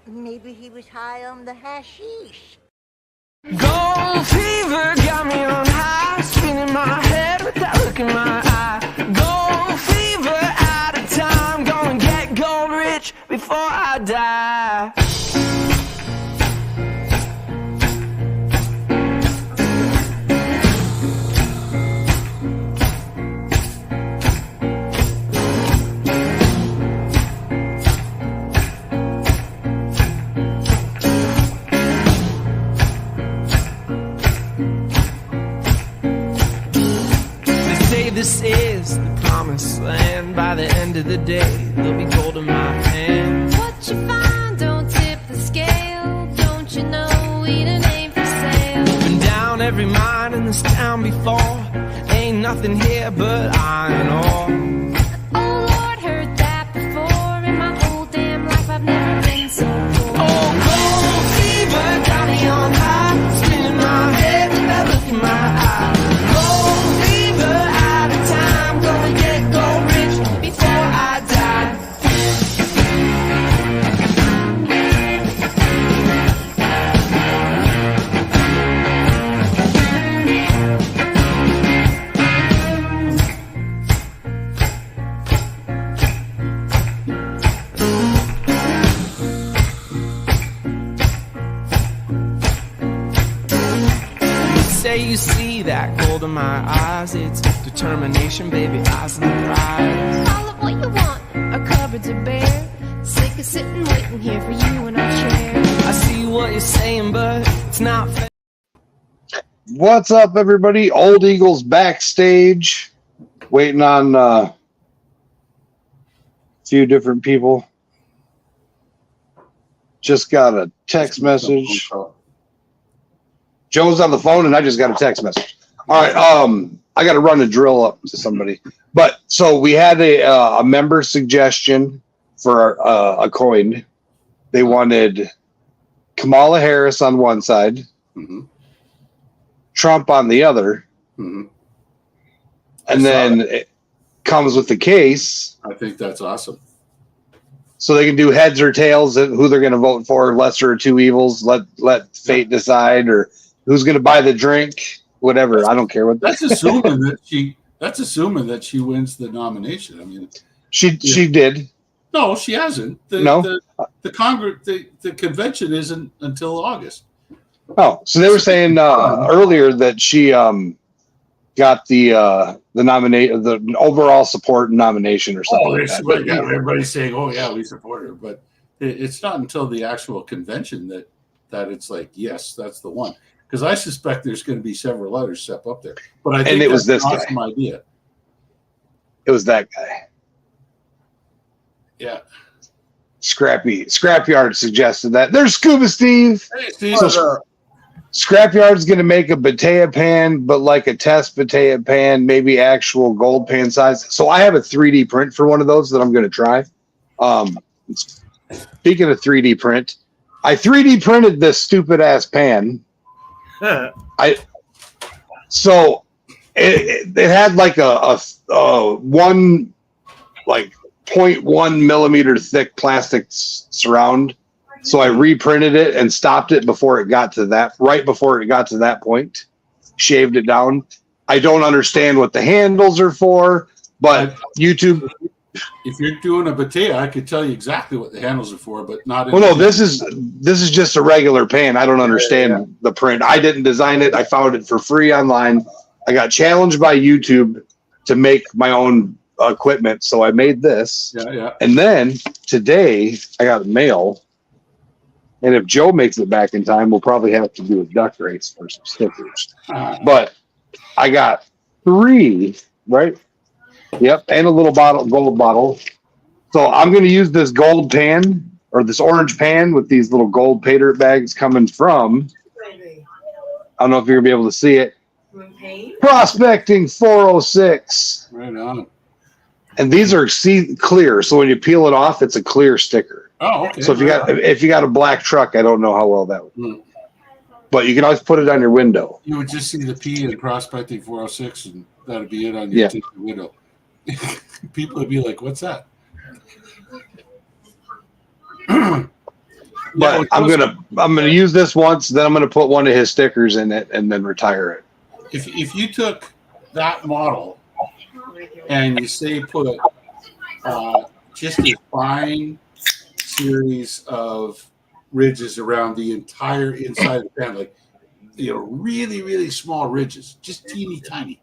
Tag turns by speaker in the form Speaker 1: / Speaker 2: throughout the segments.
Speaker 1: Maybe he was high on the hashish.
Speaker 2: Gold fever got me on high, spinning my head with that look in my eye. Gold fever, out of time, gonna get gold rich before I die. This is the promised land. By the end of the day, there'll be gold in my hand.
Speaker 3: What you find, don't tip the scale. Don't you know we done ain't for sale?
Speaker 2: Been down every mine in this town before. Ain't nothing here but iron ore.
Speaker 3: Oh Lord, heard that before. In my whole damn life I've never been so poor.
Speaker 2: Oh, gold fever got me on high, spinning my head with that look in my eye. Gold fever, time, gonna get gold rich before I die. Say you see that gold in my eyes, it's determination, baby, eyes on the prize.
Speaker 3: Call it what you want, our cupboards are bare. Sick of sitting waiting here for you in our chair.
Speaker 2: I see what you're saying, but it's not fair.
Speaker 4: What's up, everybody? Old Eagles backstage, waiting on a few different people. Just got a text message. Joe's on the phone, and I just got a text message. All right, I got to run a drill up to somebody. But so we had a member suggestion for a coin. They wanted Kamala Harris on one side, Trump on the other, and then it comes with the case.
Speaker 5: I think that's awesome.
Speaker 4: So they can do heads or tails, who they're going to vote for, lesser of two evils. Let fate decide, or who's going to buy the drink, whatever. I don't care what.
Speaker 5: That's assuming that she. That's assuming that she wins the nomination. I mean,
Speaker 4: she did.
Speaker 5: No, she hasn't. The Congress, the convention isn't until August.
Speaker 4: Oh, so they were saying earlier that she got the overall support nomination or something. Like that.
Speaker 5: Yeah, everybody's saying, "Oh yeah, we support her," but it's not until the actual convention that it's like, yes, that's the one. Because I suspect there's going to be several others step up there. But I think
Speaker 4: it was this
Speaker 5: awesome
Speaker 4: guy.
Speaker 5: Idea.
Speaker 4: It was that guy.
Speaker 5: Yeah.
Speaker 4: Scrapyard suggested that. There's Scuba Steve.
Speaker 5: Hey, Steve.
Speaker 4: So Scrapyard's going to make a ℍ𝕠𝕉 pan, but like a test ℍ𝕠𝕉 pan, maybe actual gold pan size. So I have a 3D print for one of those that I'm going to try. Speaking of 3D print, I 3D printed this stupid ass pan. So it had like a 0.1 millimeter thick plastic surround. So I reprinted it and stopped it before it got to that. Right before it got to that point, shaved it down. I don't understand what the handles are for, but YouTube.
Speaker 5: If you're doing a ℍ𝕠𝕉, I could tell you exactly what the handles are for, but not.
Speaker 4: Well, no, this is just a regular pan. I don't understand the print. I didn't design it. I found it for free online. I got challenged by YouTube to make my own equipment, so I made this.
Speaker 5: Yeah.
Speaker 4: And then today I got a mail, and if Joe makes it back in time, we'll probably have to do a duck race for some stickers. But I got 3, right? Yep, and a little gold bottle. So I'm going to use this gold pan, or this orange pan with these little gold pay dirt bags coming from, I don't know if you're going to be able to see it, Prospecting 406.
Speaker 5: Right on.
Speaker 4: And these are clear, so when you peel it off, it's a clear sticker.
Speaker 5: Oh, okay.
Speaker 4: So if you got a black truck, I don't know how well that would. But you can always put it on your window.
Speaker 5: You would just see the P in Prospecting 406, and that'd be it on your window. People would be like, "What's that?"
Speaker 4: But I'm gonna use this once. Then I'm gonna put one of his stickers in it and then retire it.
Speaker 5: If you took that model and you say put just a fine series of ridges around the entire inside of the pan, like really, really small ridges, just teeny tiny,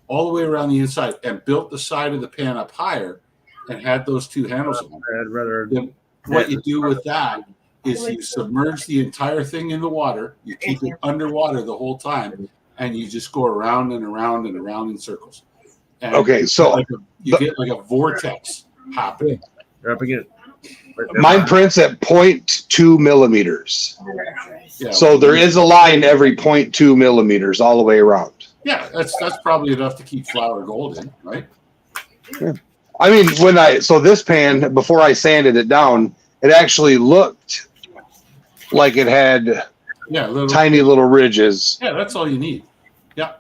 Speaker 5: all the way around the inside, and built the side of the pan up higher and had those two handles on.
Speaker 6: I'd rather.
Speaker 5: Then what you do with that is you submerge the entire thing in the water, you keep it underwater the whole time, and you just go around and around and around in circles. And
Speaker 4: so
Speaker 5: you get like a vortex happening.
Speaker 6: You're up again.
Speaker 4: Mine prints at 0.2 millimeters.
Speaker 5: Yeah.
Speaker 4: So there is a line every 0.2 millimeters all the way around.
Speaker 5: Yeah, that's probably enough to keep flour gold in, right?
Speaker 4: Yeah. I mean, this pan, before I sanded it down, it actually looked like it had tiny little ridges.
Speaker 5: Yeah, that's all you need. Yeah.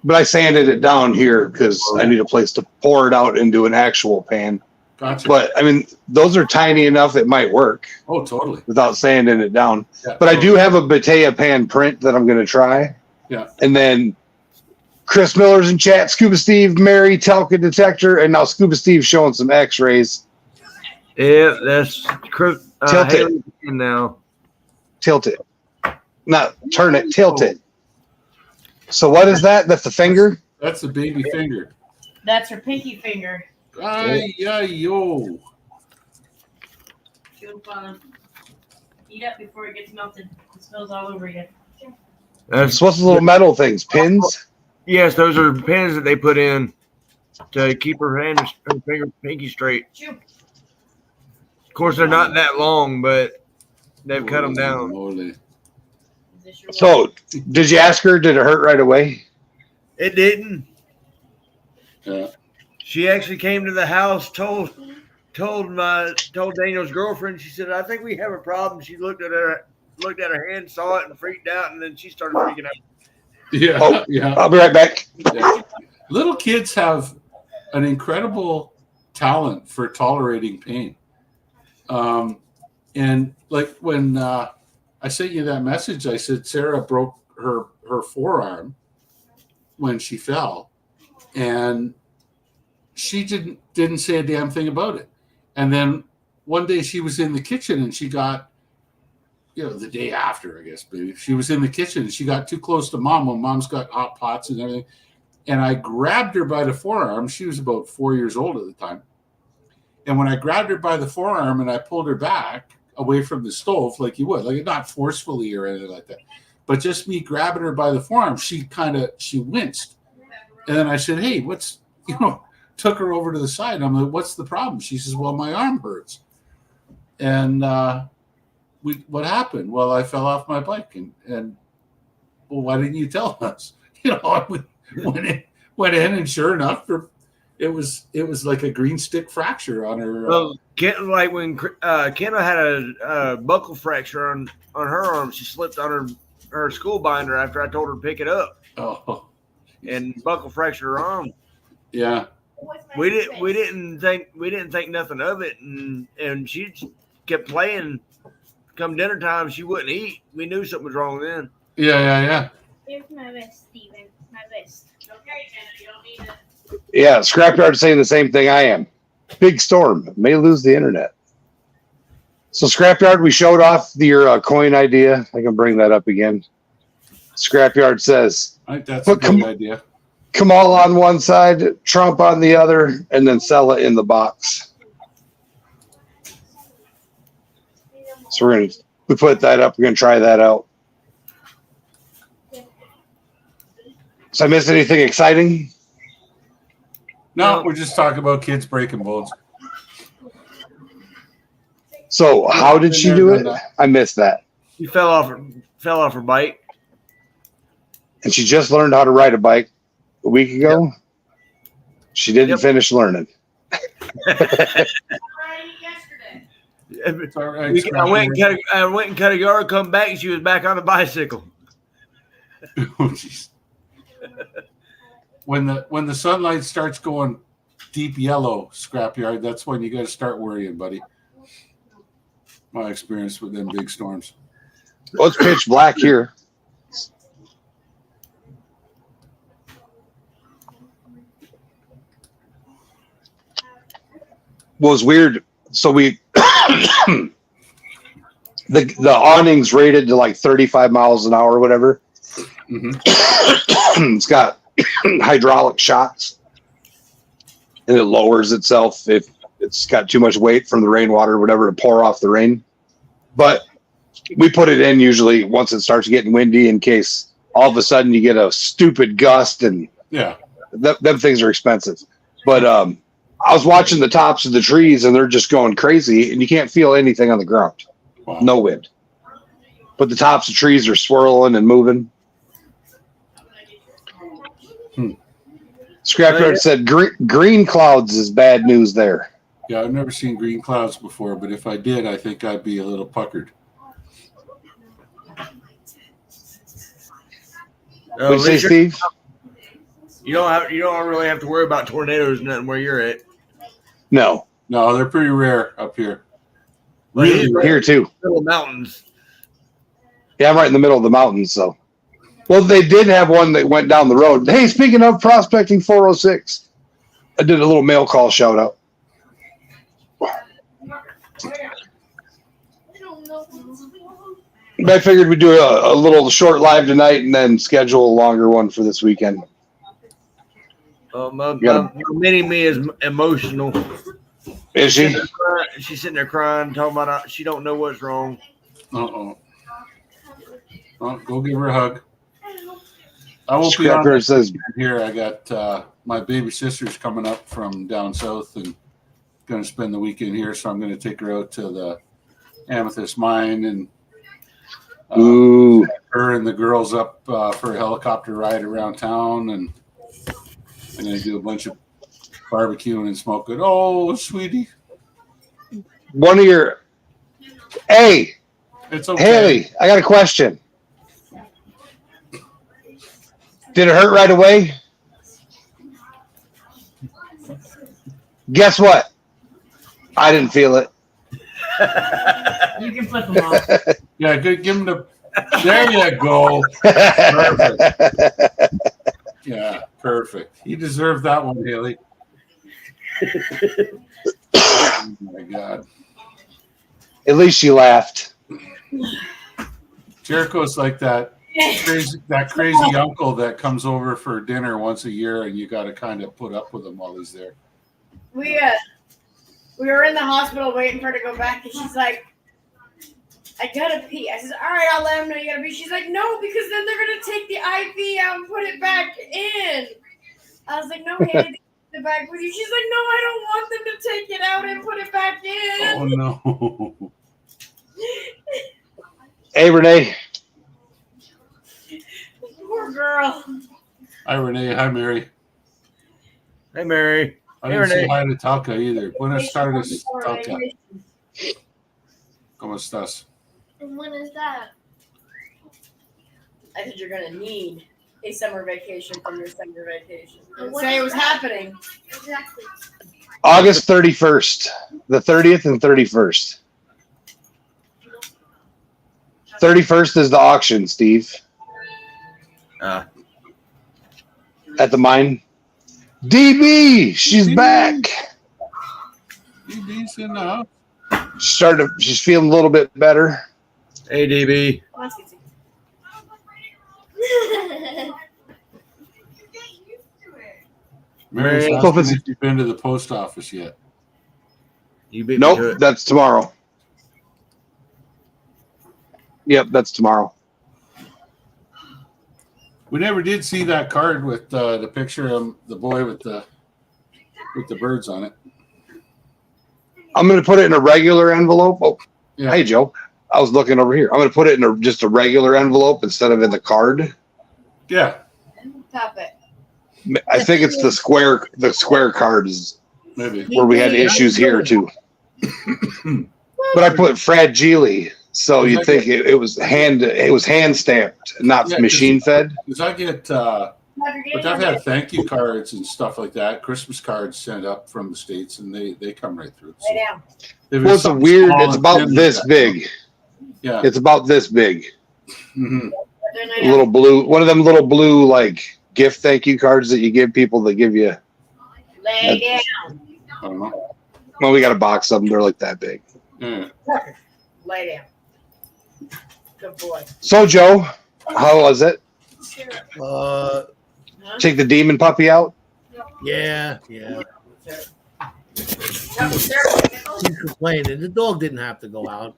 Speaker 4: But I sanded it down here because I need a place to pour it out into an actual pan.
Speaker 5: Gotcha.
Speaker 4: But I mean, those are tiny enough it might work.
Speaker 5: Oh, totally.
Speaker 4: Without sanding it down.
Speaker 5: Yeah,
Speaker 4: but I do have a ℍ𝕠𝕠𝕚𝕝𝕝 pan print that I'm going to try.
Speaker 5: Yeah.
Speaker 4: And then Chris Miller's in chat, Scuba Steve, Mary, Telka Detector, and now Scuba Steve showing some X-rays.
Speaker 6: Yeah, that's Chris.
Speaker 4: Tilt it.
Speaker 6: Now.
Speaker 4: Tilt it. Not turn it, tilt it. So what is that? That's the finger?
Speaker 5: That's the baby finger.
Speaker 7: That's her pinky finger.
Speaker 5: Yo.
Speaker 7: She'll eat up before it gets melted. It smells all over you.
Speaker 4: So what's the little metal things? Pins?
Speaker 6: Yes, those are pins that they put in to keep her pinky straight.
Speaker 7: Chew.
Speaker 6: Of course, they're not that long, but they've cut them down.
Speaker 5: Holy.
Speaker 4: So did you ask her, did it hurt right away?
Speaker 6: It didn't.
Speaker 5: Yeah.
Speaker 6: She actually came to the house, told Daniel's girlfriend. She said, "I think we have a problem." She looked at her hand, saw it, and freaked out, and then she started freaking out.
Speaker 5: Yeah, yeah.
Speaker 4: I'll be right back.
Speaker 5: Yeah. Little kids have an incredible talent for tolerating pain. And like when I sent you that message, I said Sarah broke her forearm when she fell, and she didn't say a damn thing about it. And then one day she was in the kitchen and she got, the day after, I guess, maybe she was in the kitchen and she got too close to mom when mom's got hot pots and everything. And I grabbed her by the forearm. She was about 4 years old at the time. And when I grabbed her by the forearm and I pulled her back away from the stove, like you would, like not forcefully or anything like that, but just me grabbing her by the forearm, she winced. And then I said, "Hey, what's, took her over to the side. I'm like, "What's the problem?" She says, "Well, my arm hurts." And what happened? Well, I fell off my bike, and well, why didn't you tell us? I went in, and sure enough, it was like a green stick fracture on her.
Speaker 6: Well, like when Kenna had a buckle fracture on her arm, she slipped on her school binder after I told her to pick it up.
Speaker 5: Oh,
Speaker 6: and buckle fractured her arm.
Speaker 5: Yeah.
Speaker 6: We didn't think nothing of it, and she kept playing. Come dinner time, she wouldn't eat. We knew something was wrong then.
Speaker 5: Yeah.
Speaker 8: Here's my vest, Steven. My vest.
Speaker 7: Okay, Jenna, you don't need it.
Speaker 4: Yeah, Scrapyard saying the same thing I am. Big storm. May lose the internet. So Scrapyard, we showed off your coin idea. I can bring that up again. Scrapyard says,
Speaker 5: I think that's a good idea.
Speaker 4: Kamal on one side, Trump on the other, and then sell it in the box. So we put that up. We're gonna try that out. So I missed anything exciting?
Speaker 5: No, we're just talking about kids breaking bones.
Speaker 4: So how did she do it? I missed that.
Speaker 6: She fell off her bike,
Speaker 4: and she just learned how to ride a bike a week ago. Yep. She didn't finish learning.
Speaker 5: All right,
Speaker 6: I went and cut a yard, come back, and she was back on the bicycle.
Speaker 5: Oh, geez. When the sunlight starts going deep yellow, Scrapyard, that's when you got to start worrying, buddy. My experience with them big storms.
Speaker 4: Well, it's pitch black here. Was weird. So we the awning's rated to like 35 miles an hour or whatever.
Speaker 5: Mm-hmm.
Speaker 4: It's got hydraulic shocks, and it lowers itself if it's got too much weight from the rainwater or whatever to pour off the rain. But we put it in usually once it starts getting windy in case all of a sudden you get a stupid gust, and
Speaker 5: Yeah.
Speaker 4: them things are expensive. But I was watching the tops of the trees and they're just going crazy, and you can't feel anything on the ground.
Speaker 5: Wow.
Speaker 4: No wind. But the tops of trees are swirling and moving. Scrapyard said green clouds is bad news there.
Speaker 5: Yeah, I've never seen green clouds before, but if I did, I think I'd be a little puckered.
Speaker 4: What did you say, Steve?
Speaker 6: You don't really have to worry about tornadoes, nothing where you're at.
Speaker 4: No.
Speaker 5: No, they're pretty rare up here.
Speaker 4: Really here too.
Speaker 6: Little mountains.
Speaker 4: Yeah, I'm right in the middle of the mountains, so. Well, they did have one that went down the road. Hey, speaking of prospecting 406, I did a little mail call shout out. I figured we'd do a little short live tonight and then schedule a longer one for this weekend.
Speaker 6: My mini me is emotional.
Speaker 4: Is she?
Speaker 6: She's sitting there crying, talking about she don't know what's wrong.
Speaker 5: Uh-oh. Oh, go give her a hug. I won't be on here. I got my baby sister's coming up from down south and going to spend the weekend here, so I'm going to take her out to the Amethyst Mine and her and the girls up for a helicopter ride around town, and I'm going to do a bunch of barbecuing and smoking. Oh, sweetie.
Speaker 4: One of your... Hey!
Speaker 5: It's okay.
Speaker 4: Haley, I got a question. Did it hurt right away? Guess what? I didn't feel it.
Speaker 7: You can flip them off.
Speaker 5: Yeah, good. Give him the... There you go. Perfect. Yeah, perfect. You deserve that one, Haley. Oh, my God.
Speaker 4: At least she laughed.
Speaker 5: Jericho's like that crazy uncle that comes over for dinner once a year, and you got to kind of put up with him while he's there.
Speaker 9: We were in the hospital waiting for her to go back, and she's like, I gotta pee. I said, all right, I'll let him know you gotta pee. She's like, no, because then they're gonna take the IV out and put it back in. I was like, no, Haley, they put it back with you. She's like, no, I don't want them to take it out and put it back in.
Speaker 5: Oh, no.
Speaker 4: Hey, Renee.
Speaker 9: Poor girl.
Speaker 5: Hi, Renee. Hi, Mary.
Speaker 6: Hey, Mary.
Speaker 5: I didn't say hi to Talca either. Buenas tardes, Talca. ¿Cómo estás?
Speaker 8: And when is that?
Speaker 9: I said you're gonna need a summer vacation from your summer vacation.
Speaker 8: And
Speaker 9: Didn't
Speaker 8: when
Speaker 9: say
Speaker 8: is
Speaker 9: it was
Speaker 8: that?
Speaker 9: happening.
Speaker 8: Exactly.
Speaker 4: August 31st. The 30th and 31st. 31st is the auction, Steve.
Speaker 6: Uh,
Speaker 4: At the mine. DB, she's back.
Speaker 5: DB's enough.
Speaker 4: She's feeling a little bit better.
Speaker 6: hey, DB.
Speaker 5: Mary's
Speaker 6: Mary,
Speaker 5: asking if you've been to the post office yet.
Speaker 6: You beat me to
Speaker 4: Nope,
Speaker 6: it.
Speaker 4: that's tomorrow. Yep, that's tomorrow.
Speaker 5: We never did see that card with the picture of the boy with the birds on it.
Speaker 4: I'm going to put it in a regular envelope. Oh,
Speaker 5: Yeah.
Speaker 4: Hey, Joe. I was looking over here. I'm going to put it in just a regular envelope instead of in the card.
Speaker 5: Yeah.
Speaker 9: Pop it.
Speaker 4: I think it's the square card is
Speaker 5: Maybe.
Speaker 4: where we had issues here too. But I put fragile, so you'd think it was hand stamped, not
Speaker 5: Yeah,
Speaker 4: machine fed.
Speaker 5: Because I get But I've had thank you cards and stuff like that, Christmas cards sent up from the States, and they come right through. So
Speaker 9: Lay down.
Speaker 4: Well, it's a weird. It's about this big.
Speaker 5: Yeah,
Speaker 4: it's about this big.
Speaker 5: Mm-hmm.
Speaker 4: A little blue, one of them little blue like gift thank you cards that you give people that give you.
Speaker 9: Lay down.
Speaker 5: I don't know.
Speaker 4: Well, we got a box of them. They're like that big.
Speaker 5: Yeah.
Speaker 9: Lay down. Good boy.
Speaker 4: So, Joe, how was it? Take the demon puppy out?
Speaker 10: Yeah. He's complaining. The dog didn't have to go out.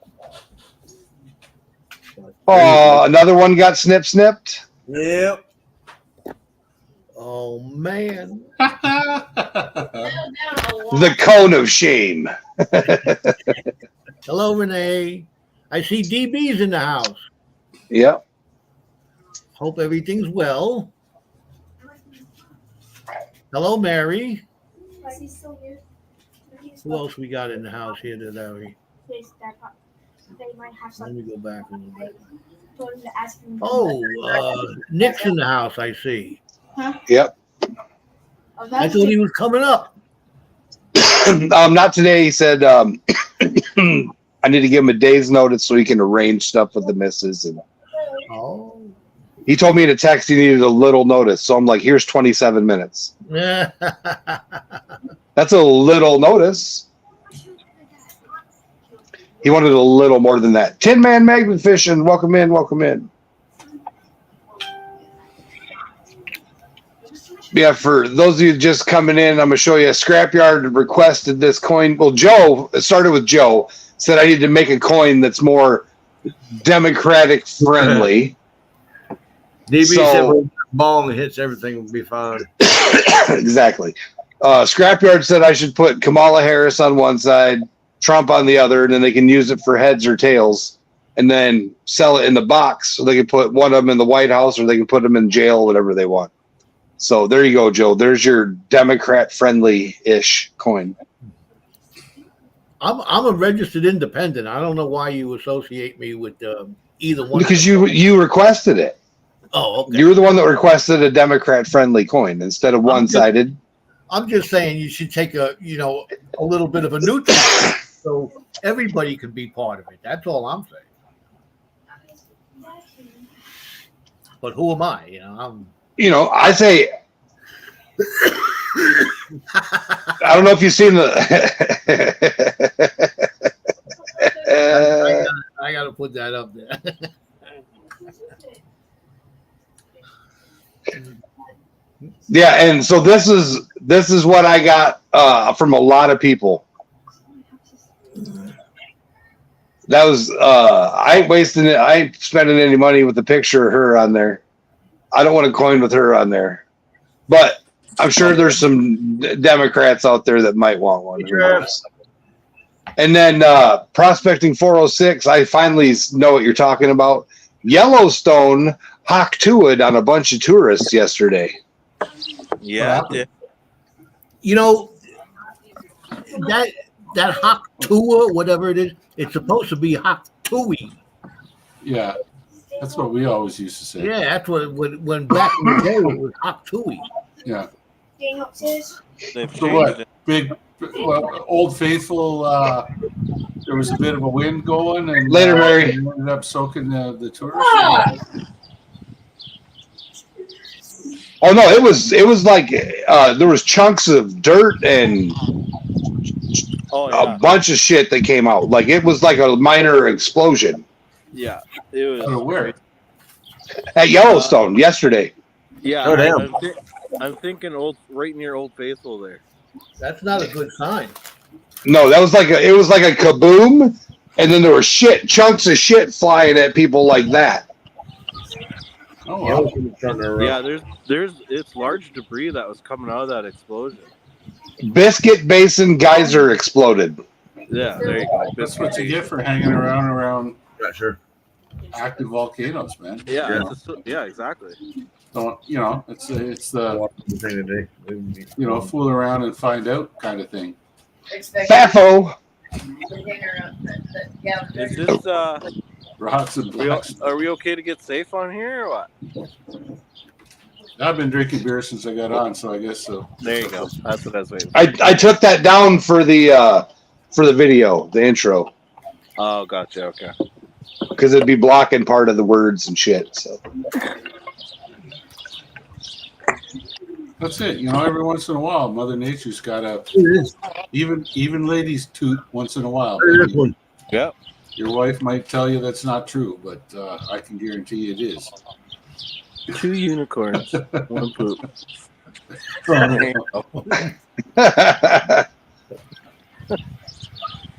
Speaker 4: Oh, another one got snipped.
Speaker 6: Yep.
Speaker 10: Oh man.
Speaker 4: The cone of shame.
Speaker 10: Hello, Renee. I see DB's in the house.
Speaker 4: Yep.
Speaker 10: Hope everything's well. Hello, Mary. Who else we got in the house here today? Let me go back a little bit. Oh, Nick's in the house, I see.
Speaker 4: Yep.
Speaker 10: I thought he was coming up.
Speaker 4: Not today. He said I need to give him a day's notice so he can arrange stuff with the missus. And he told me to text he needed a little notice. So I'm like, here's 27 minutes. That's a little notice. He wanted a little more than that. Tin Man Magnet Fishing. Welcome in. Yeah, for those of you just coming in, I'm going to show you a Scrapyard requested this coin. Well, Joe, it started with Joe, said I need to make a coin that's more democratic friendly.
Speaker 6: DB said when bong hits everything will be fine.
Speaker 4: Exactly. Scrapyard said I should put Kamala Harris on one side, Trump on the other, and then they can use it for heads or tails, and then sell it in the box so they can put one of them in the White House or they can put them in jail, whatever they want. So there you go, Joe. There's your Democrat-friendly-ish coin.
Speaker 10: I'm a registered independent. I don't know why you associate me with either one.
Speaker 4: Because you requested it.
Speaker 10: Oh, okay.
Speaker 4: You were the one that requested a Democrat-friendly coin instead of one-sided.
Speaker 10: I'm just saying you should take a little bit of a neutral so everybody can be part of it. That's all I'm saying. But who am I?
Speaker 4: I say, I don't know if you've seen the.
Speaker 10: I got to put that up there.
Speaker 4: Yeah, and so this is what I got from a lot of people. That was I ain't wasting it. I ain't spending any money with the picture of her on there. I don't want a coin with her on there, but I'm sure there's some Democrats out there that might want one. And then Prospecting 406, I finally know what you're talking about. Yellowstone ℍ𝕠𝕠𝕕𝔹𝕚𝕝 on a bunch of tourists yesterday.
Speaker 11: Yeah, I did.
Speaker 10: That ℍ𝕠𝕠𝕚, whatever it is, it's supposed to be ℍ𝕠𝕠𝕚.
Speaker 5: Yeah, that's what we always used to say.
Speaker 10: Yeah, that's what when back in the day it was ℍ𝕠𝕚.
Speaker 5: Yeah.
Speaker 11: They've
Speaker 5: So what? Big Old Faithful. There was a bit of a wind going, and
Speaker 4: Later, Mary.
Speaker 5: ended up soaking the tourists.
Speaker 4: Oh no, it was like there was chunks of dirt and a bunch of shit that came out. Like it was like a minor explosion.
Speaker 11: Yeah, it was.
Speaker 5: Where?
Speaker 4: At Yellowstone yesterday.
Speaker 11: Yeah,
Speaker 6: Oh, damn.
Speaker 11: I'm thinking right near Old Faithful there.
Speaker 10: That's not a good sign.
Speaker 4: No, that was it was like a kaboom, and then there were chunks of shit flying at people like that.
Speaker 5: Oh, wow.
Speaker 11: Yeah, it's large debris that was coming out of that explosion.
Speaker 4: Biscuit Basin geyser exploded.
Speaker 11: Yeah, there you go.
Speaker 5: That's what you get for hanging around
Speaker 6: Not sure.
Speaker 5: active volcanoes, man.
Speaker 11: Yeah, yeah, exactly.
Speaker 5: Don't it's the fool around and find out kind of thing.
Speaker 4: Fafo.
Speaker 11: Is this
Speaker 5: Rocks and blocks.
Speaker 11: are we okay to get safe on here or what?
Speaker 5: I've been drinking beer since I got on, so I guess so.
Speaker 11: There you go. That's what I was waiting for.
Speaker 4: I took that down for the video, the intro,
Speaker 11: Oh, gotcha. Okay.
Speaker 4: because it'd be blocking part of the words and shit. So
Speaker 5: That's it. You know, every once in a while, Mother Nature's got a even ladies toot once in a while.
Speaker 11: Yep.
Speaker 5: Your wife might tell you that's not true, but I can guarantee it is.
Speaker 11: 2 unicorns, 1 poop.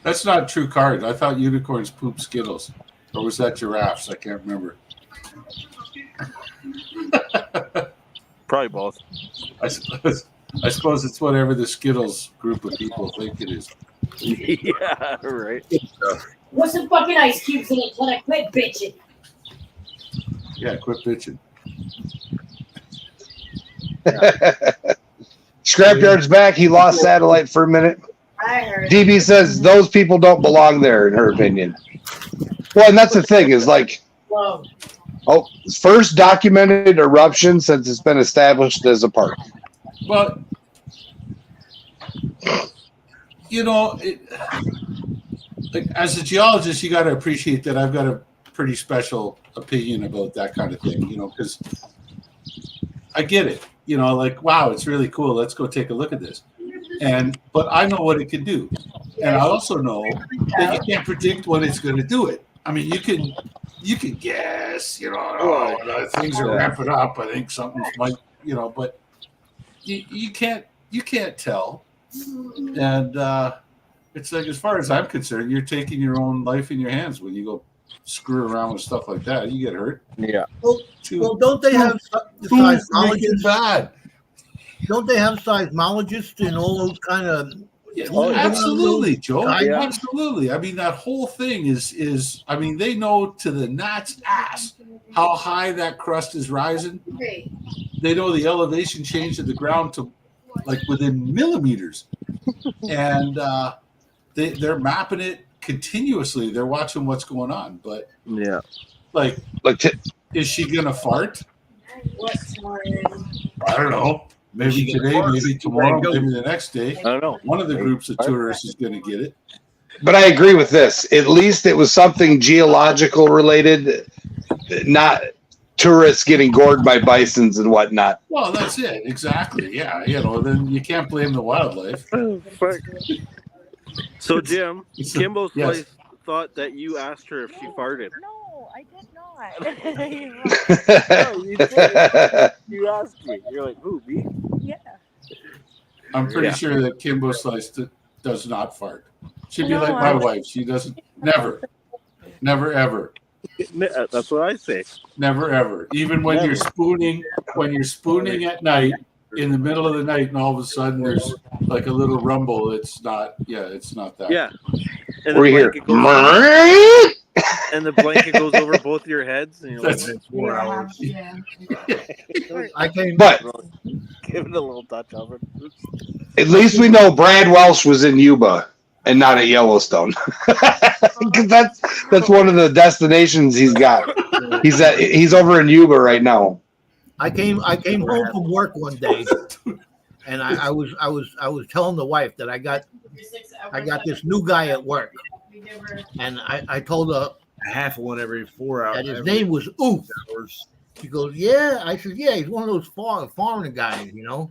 Speaker 5: That's not true card. I thought unicorns poop Skittles. Or was that giraffes? I can't remember.
Speaker 11: Probably both.
Speaker 5: I suppose it's whatever the Skittles group of people think it is.
Speaker 11: Yeah, right.
Speaker 7: What's some fucking ice cubes in it? Till I quit bitching.
Speaker 5: Yeah, quit bitching.
Speaker 4: Scrapyard's back. He lost satellite for a minute.
Speaker 9: I heard.
Speaker 4: DB says those people don't belong there, in her opinion. Well, and that's the thing is like,
Speaker 7: Whoa.
Speaker 4: first documented eruption since it's been established as a park.
Speaker 5: Well, you know, like, as a geologist, you got to appreciate that I've got a pretty special opinion about that kind of thing, you know, because I get it. You know, like, wow, it's really cool. Let's go take a look at this. But I know what it can do. And I also know that you can't predict when it's going to do it. I mean, you can guess, you know, things are ramping up. I think something might, you know, but you can't tell. And it's like, as far as I'm concerned, you're taking your own life in your hands when you go screw around with stuff like that. You get hurt.
Speaker 11: Yeah.
Speaker 10: Well, don't they have seismologists?
Speaker 5: Bad.
Speaker 10: Don't they have seismologists and all those kind of?
Speaker 5: Absolutely, Joe.
Speaker 10: Yeah.
Speaker 5: Absolutely. I mean, that whole thing is. I mean, they know to the gnat's ass how high that crust is rising. They know the elevation change of the ground to like within millimeters, and they're mapping it continuously. They're watching what's going on. But
Speaker 11: yeah,
Speaker 5: is she gonna fart? I don't know. Maybe today, maybe tomorrow, maybe the next day.
Speaker 11: I don't know.
Speaker 5: One of the groups of tourists is going to get it.
Speaker 4: But I agree with this. At least it was something geological related, not tourists getting gored by bisons and whatnot.
Speaker 5: Well, that's it. Exactly. Yeah. You know, then you can't blame the wildlife.
Speaker 11: So, Jim, Kimbo's
Speaker 5: yes.
Speaker 11: place thought that you asked her if she farted.
Speaker 1: No, I did not.
Speaker 11: No, you did. You asked me. You're like, who, me?
Speaker 1: Yeah.
Speaker 5: I'm pretty sure that Kimbo Slice does not fart. She'd be
Speaker 1: No,
Speaker 5: like my wife. She doesn't. Never, ever.
Speaker 11: That's what I say.
Speaker 5: Never, ever. Even when you're spooning at night, in the middle of the night, and all of a sudden there's like a little rumble. It's not. Yeah, it's not that.
Speaker 11: Yeah. And
Speaker 4: We're here.
Speaker 11: And the blanket goes over both your heads, and you're like,
Speaker 5: That's-
Speaker 11: it's 4 hours.
Speaker 9: Yeah.
Speaker 4: But
Speaker 11: Give it a little touch of it.
Speaker 4: at least we know Brad Welsh was in Yuba and not at Yellowstone. Because that's one of the destinations he's got. He's over in Yuba right now.
Speaker 10: I came home from work one day, and I was telling the wife that I got this new guy at work, and I told her
Speaker 6: A half of one every 4 hours.
Speaker 10: that his name was Oof. She goes, yeah. I said, yeah, he's one of those foreign guys, you know.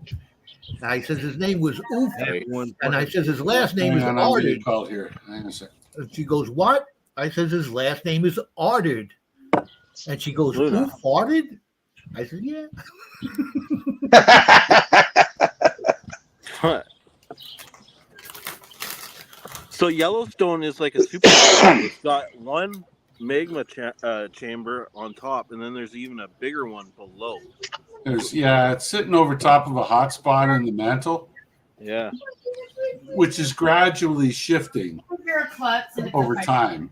Speaker 10: And I said his name was Oof, and I said his last name is
Speaker 5: Hang on, I'm getting
Speaker 10: Arded.
Speaker 5: called here. Hang on a second.
Speaker 10: And she goes, what? I said his last name is Arded. And she goes,
Speaker 11: Luna.
Speaker 10: Oof, Arded? I said, yeah.
Speaker 11: So Yellowstone is like a super. It's got one magma chamber on top, and then there's even a bigger one below.
Speaker 5: It's sitting over top of a hot spot in the mantle,
Speaker 11: Yeah.
Speaker 5: which is gradually shifting over time.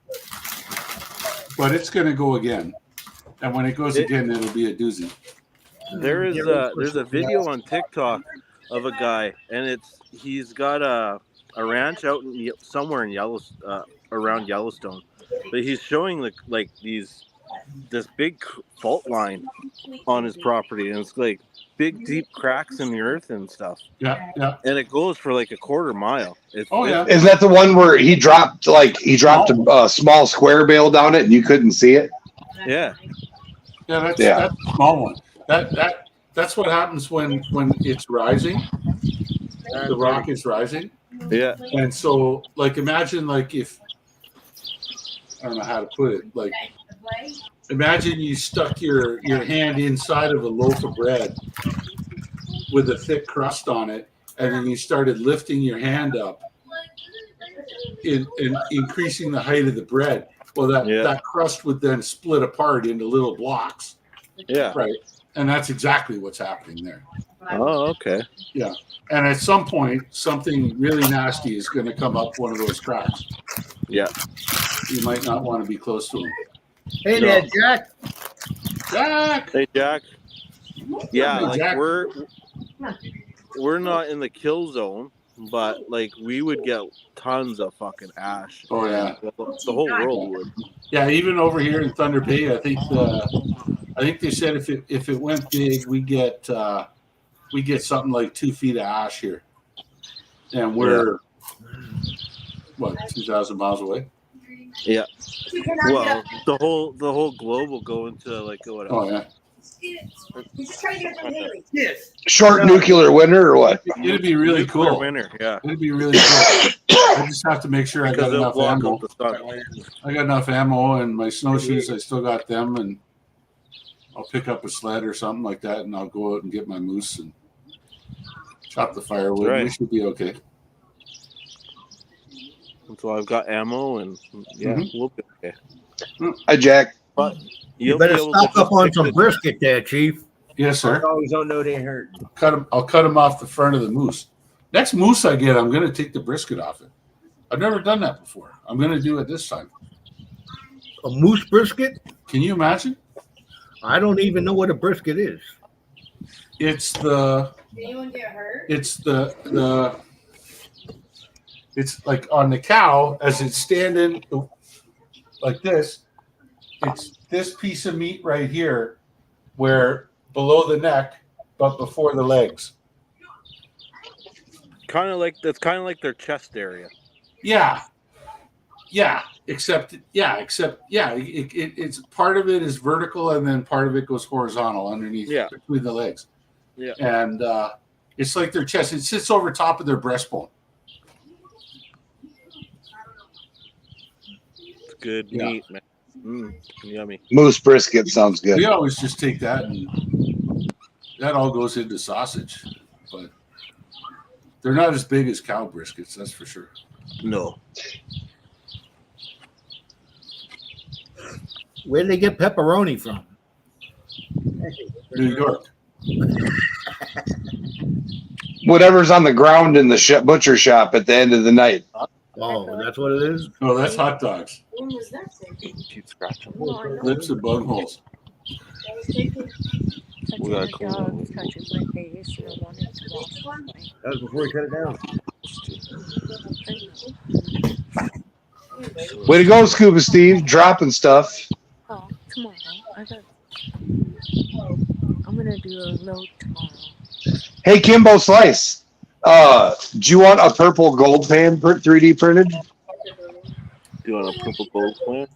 Speaker 5: But it's going to go again, and when it goes again, it'll be a doozy.
Speaker 11: There's a video on TikTok of a guy, and he's got a ranch out somewhere in around Yellowstone, but he's showing this big fault line on his property, and it's like big deep cracks in the earth and stuff.
Speaker 5: Yeah, yeah.
Speaker 11: And it goes for like a quarter mile.
Speaker 5: Yeah.
Speaker 4: Is that the one where he dropped a small square bale down it and you couldn't see it?
Speaker 11: Yeah.
Speaker 5: Yeah, that's a small one. That's what happens when it's rising. The rock is rising.
Speaker 11: Yeah.
Speaker 5: And so, like, imagine, like, if I don't know how to put it. Like, imagine you stuck your hand inside of a loaf of bread with a thick crust on it, and then you started lifting your hand up in increasing the height of the bread. Well, that crust would then split apart into little blocks.
Speaker 11: Yeah.
Speaker 5: Right. And that's exactly what's happening there.
Speaker 11: Oh, okay.
Speaker 5: Yeah. And at some point, something really nasty is going to come up one of those cracks.
Speaker 11: Yeah.
Speaker 5: You might not want to be close to them.
Speaker 10: Hey there, Jack.
Speaker 5: Jack.
Speaker 11: Hey, Jack. Yeah,
Speaker 5: Hey,
Speaker 11: like
Speaker 5: Jack.
Speaker 11: we're not in the kill zone, but like we would get tons of fucking ash.
Speaker 5: Oh yeah,
Speaker 11: the whole world would.
Speaker 5: Yeah, even over here in Thunder Bay, I think they said if it went big, we get something like 2 feet of ash here, and we're what 2,000 miles away.
Speaker 11: Yeah. Well, the whole globe will go into like what?
Speaker 5: Oh yeah.
Speaker 4: Short nuclear winter or what?
Speaker 5: It'd be really cool.
Speaker 11: Winter, yeah.
Speaker 5: It'd be really cool. I just have to make sure I got enough ammo. I got enough ammo and my snowshoes. I still got them, and I'll pick up a sled or something like that, and I'll go out and get my moose and chop the firewood.
Speaker 11: Right.
Speaker 5: We should be okay.
Speaker 11: So I've got ammo, and we'll be okay.
Speaker 4: Hi, Jack.
Speaker 11: But
Speaker 10: You better stock up on some brisket there, Chief.
Speaker 5: Yes, sir.
Speaker 6: Always don't know they hurt.
Speaker 5: I'll cut them off the front of the moose. Next moose I get, I'm going to take the brisket off it. I've never done that before. I'm going to do it this time.
Speaker 10: A moose brisket?
Speaker 5: Can you imagine?
Speaker 10: I don't even know what a brisket is.
Speaker 5: It's the.
Speaker 9: Did anyone get hurt?
Speaker 5: It's the. It's like on the cow as it's standing like this. It's this piece of meat right here, where below the neck, but before the legs.
Speaker 11: Kind of like their chest area.
Speaker 5: Yeah. Except it's part of it is vertical and then part of it goes horizontal underneath between the legs.
Speaker 11: Yeah.
Speaker 5: And it's like their chest. It sits over top of their breastbone.
Speaker 11: It's good meat, man. Yummy.
Speaker 4: Moose brisket sounds good.
Speaker 5: We always just take that and that all goes into sausage, but they're not as big as cow briskets, that's for sure.
Speaker 11: No.
Speaker 10: Where do they get pepperoni from?
Speaker 5: New York.
Speaker 4: Whatever's on the ground in the butcher shop at the end of the night.
Speaker 10: Oh, that's what it is?
Speaker 5: Oh, that's hot dogs.
Speaker 7: When was that thing?
Speaker 11: Keep scratching.
Speaker 5: Lips and bug holes.
Speaker 11: We gotta clean it.
Speaker 1: touches my face and I wanted to wash my
Speaker 6: That was before he cut it down.
Speaker 4: Way to go, Scuba Steve, dropping stuff.
Speaker 1: Oh, tomorrow. I'm gonna do a load tomorrow.
Speaker 4: Hey, Kimbo Slice, do you want a purple gold pan 3D printed?
Speaker 11: Do you want a purple gold plan?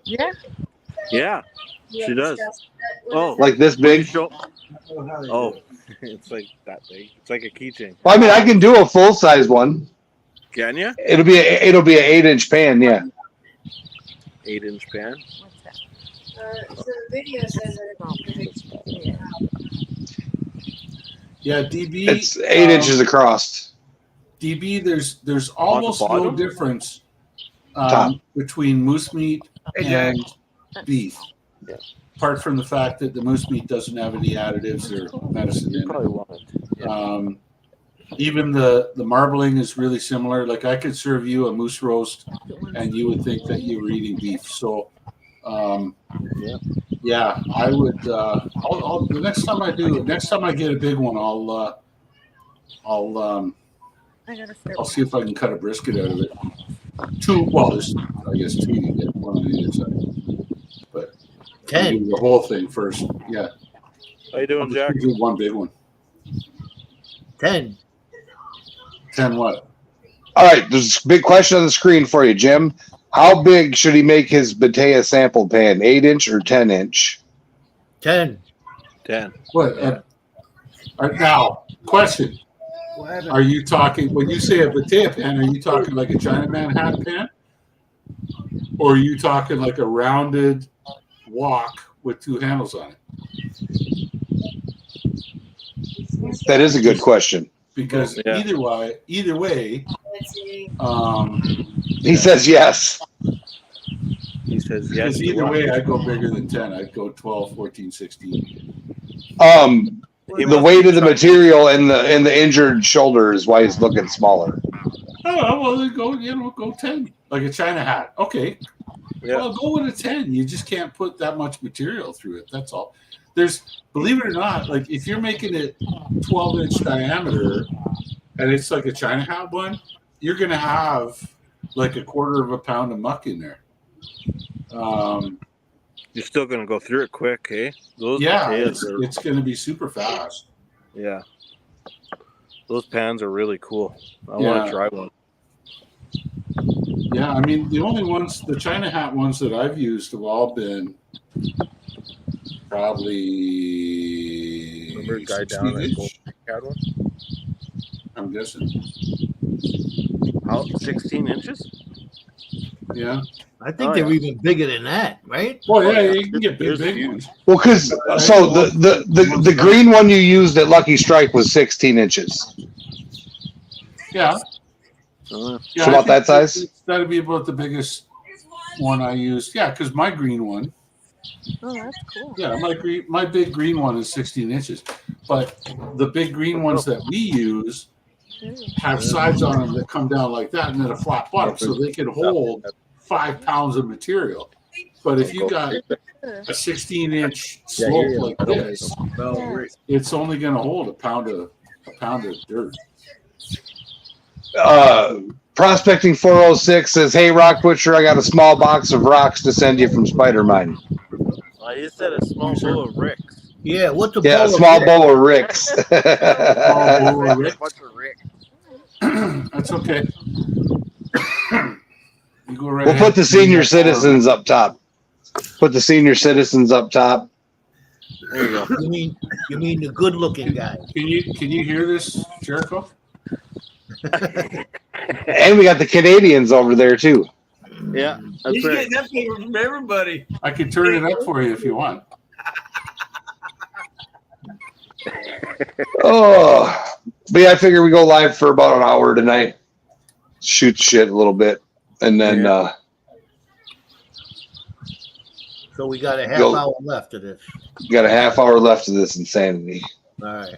Speaker 1: Yeah.
Speaker 11: Yeah, she does. Oh,
Speaker 4: Like this big?
Speaker 11: Oh, it's like that big. It's like a keychain.
Speaker 4: Well, I mean, I can do a full size one.
Speaker 11: Can you?
Speaker 4: It'll be an 8-inch pan, yeah.
Speaker 11: 8-inch pan.
Speaker 9: So the video says that
Speaker 5: Yeah, DB.
Speaker 4: It's 8 inches across.
Speaker 5: DB, there's almost no
Speaker 11: bottom?
Speaker 5: difference
Speaker 4: Top.
Speaker 5: between moose meat and beef.
Speaker 11: Yeah.
Speaker 5: Apart from the fact that the moose meat doesn't have any additives or medicine in it.
Speaker 11: Probably want it.
Speaker 5: Even the marbling is really similar. Like I could serve you a moose roast and you would think that you were eating beef. So yeah, I would I'll the next time I get a big one, I'll see if I can cut a brisket out of it. There's I guess 2 you get, one on either side. But
Speaker 10: 10.
Speaker 5: do the whole thing first. Yeah.
Speaker 11: How you doing, Jack?
Speaker 5: Do one big one.
Speaker 10: 10.
Speaker 5: 10 what?
Speaker 4: All right, there's a big question on the screen for you, Jim. How big should he make his Batea sample pan? 8-inch or 10-inch?
Speaker 10: 10.
Speaker 11: 10.
Speaker 5: What? Now, question. Are you talking, when you say a Batea pan, are you talking like a Chinaman hat pan? Or are you talking like a rounded wok with 2 handles on it?
Speaker 4: That is a good question.
Speaker 5: Because either way,
Speaker 4: he says yes.
Speaker 11: He says yes.
Speaker 5: Because either way, I'd go bigger than 10. I'd go 12, 14, 16.
Speaker 4: The weight of the material and the injured shoulder is why he's looking smaller.
Speaker 5: Oh, well, then go 10. Like a China hat. Okay.
Speaker 11: Yeah.
Speaker 5: Well, go with a 10. You just can't put that much material through it. That's all. Believe it or not, like if you're making it 12-inch diameter and it's like a China hat one, you're going to have like 1/4 pound of muck in there.
Speaker 11: You're still going to go through it quick, eh?
Speaker 5: It's going to be super fast.
Speaker 11: Yeah. Those pans are really cool. I want to try one.
Speaker 5: Yeah, I mean, the China hat ones that I've used have all been probably.
Speaker 11: Remember the guy down at Gold had one?
Speaker 5: I'm guessing.
Speaker 11: How 16 inches?
Speaker 5: Yeah.
Speaker 10: I think they're even bigger than that, right?
Speaker 5: Well, yeah, you can get big ones.
Speaker 4: Well, because the green one you used at Lucky Strike was 16 inches.
Speaker 5: Yeah.
Speaker 4: So about that size?
Speaker 5: That'd be about the biggest one I used. Yeah, because my green one.
Speaker 1: Oh, that's cool.
Speaker 5: Yeah, my big green one is 16 inches. But the big green ones that we use have sides on them that come down like that and then a flat bottom, so they can hold 5 pounds of material. But if you got a 16-inch slope like this, it's only going to hold a pound of dirt.
Speaker 4: Prospecting 406 says, "Hey, Rock Butcher, I got a small box of rocks to send you from Spider-Mine."
Speaker 11: You said a small bowl of Ricks.
Speaker 10: Yeah, what's a
Speaker 4: Yeah, a
Speaker 10: bowl
Speaker 4: small
Speaker 10: of
Speaker 4: bowl of Ricks.
Speaker 5: That's okay. You go right
Speaker 4: We'll put the senior citizens up top. Put the senior citizens up top.
Speaker 11: There you go.
Speaker 10: You mean the good-looking guy?
Speaker 5: Can you hear this, Jericho?
Speaker 4: And we got the Canadians over there too.
Speaker 11: Yeah, that's
Speaker 6: He's
Speaker 11: right.
Speaker 6: getting that favor from everybody.
Speaker 5: I can turn it up for you if you want.
Speaker 4: Oh, but yeah, I figure we go live for about an hour tonight. Shoot shit a little bit, and then
Speaker 10: So we got a half hour left of this.
Speaker 4: got a half hour left of this insanity.
Speaker 10: All right.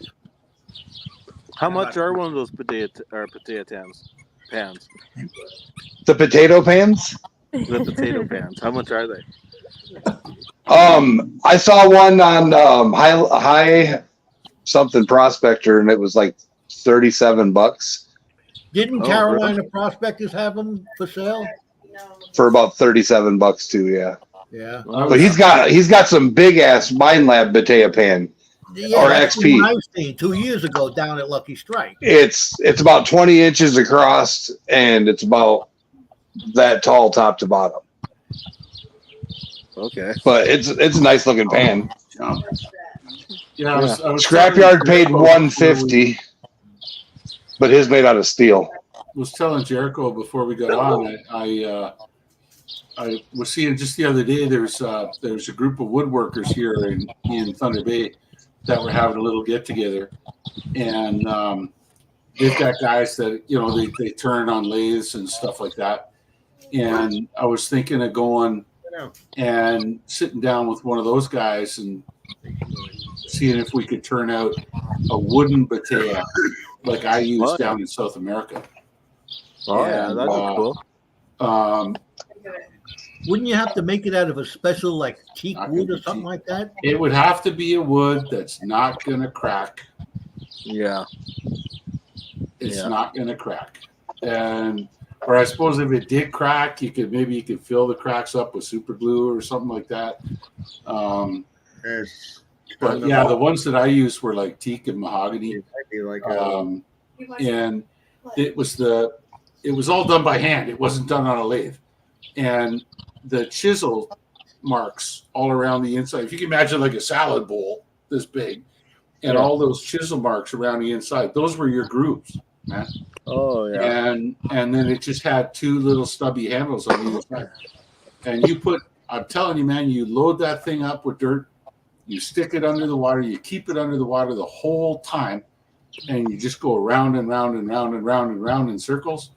Speaker 11: How much are one of those potato pans?
Speaker 4: The potato pans?
Speaker 11: The potato pans. How much are they?
Speaker 4: I saw one on high something Prospector, and it was like $37
Speaker 10: Didn't Carolina Prospectors have them for sale?
Speaker 4: for about $37 too. Yeah,
Speaker 10: Yeah.
Speaker 4: but he's got some big ass Mine Lab Batea pan.
Speaker 10: Yeah,
Speaker 4: Or
Speaker 10: that's
Speaker 4: XP.
Speaker 10: the one I seen 2 years ago down at Lucky Strike.
Speaker 4: It's about 20 inches across, and it's about that tall top to bottom.
Speaker 11: Okay.
Speaker 4: But it's a nice looking pan.
Speaker 5: Yeah, I was
Speaker 4: Scrapyard paid $150, but his made out of steel.
Speaker 5: was telling Jericho before we got on. I was seeing just the other day. There's a group of woodworkers here in Thunder Bay that were having a little get together, and they've got guys that they turn on lathes and stuff like that. And I was thinking of going and sitting down with one of those guys and seeing if we could turn out a wooden batea like I use down in South America.
Speaker 11: Oh, yeah, that's cool.
Speaker 10: Wouldn't you have to make it out of a special like teak wood or something like that?
Speaker 5: It would have to be a wood that's not going to crack.
Speaker 11: Yeah.
Speaker 5: It's not going to crack. Or I suppose if it did crack, you could fill the cracks up with super glue or something like that. But yeah, the ones that I used were like teak and mahogany.
Speaker 6: Like
Speaker 5: And it was all done by hand. It wasn't done on a lathe. And the chisel marks all around the inside. If you can imagine like a salad bowl this big, and all those chisel marks around the inside, those were your grooves, man.
Speaker 11: Oh yeah.
Speaker 5: And then it just had two little stubby handles on the inside. And I'm telling you, man, you load that thing up with dirt, you stick it under the water, you keep it under the water the whole time, and you just go around and round and round and round and round in circles.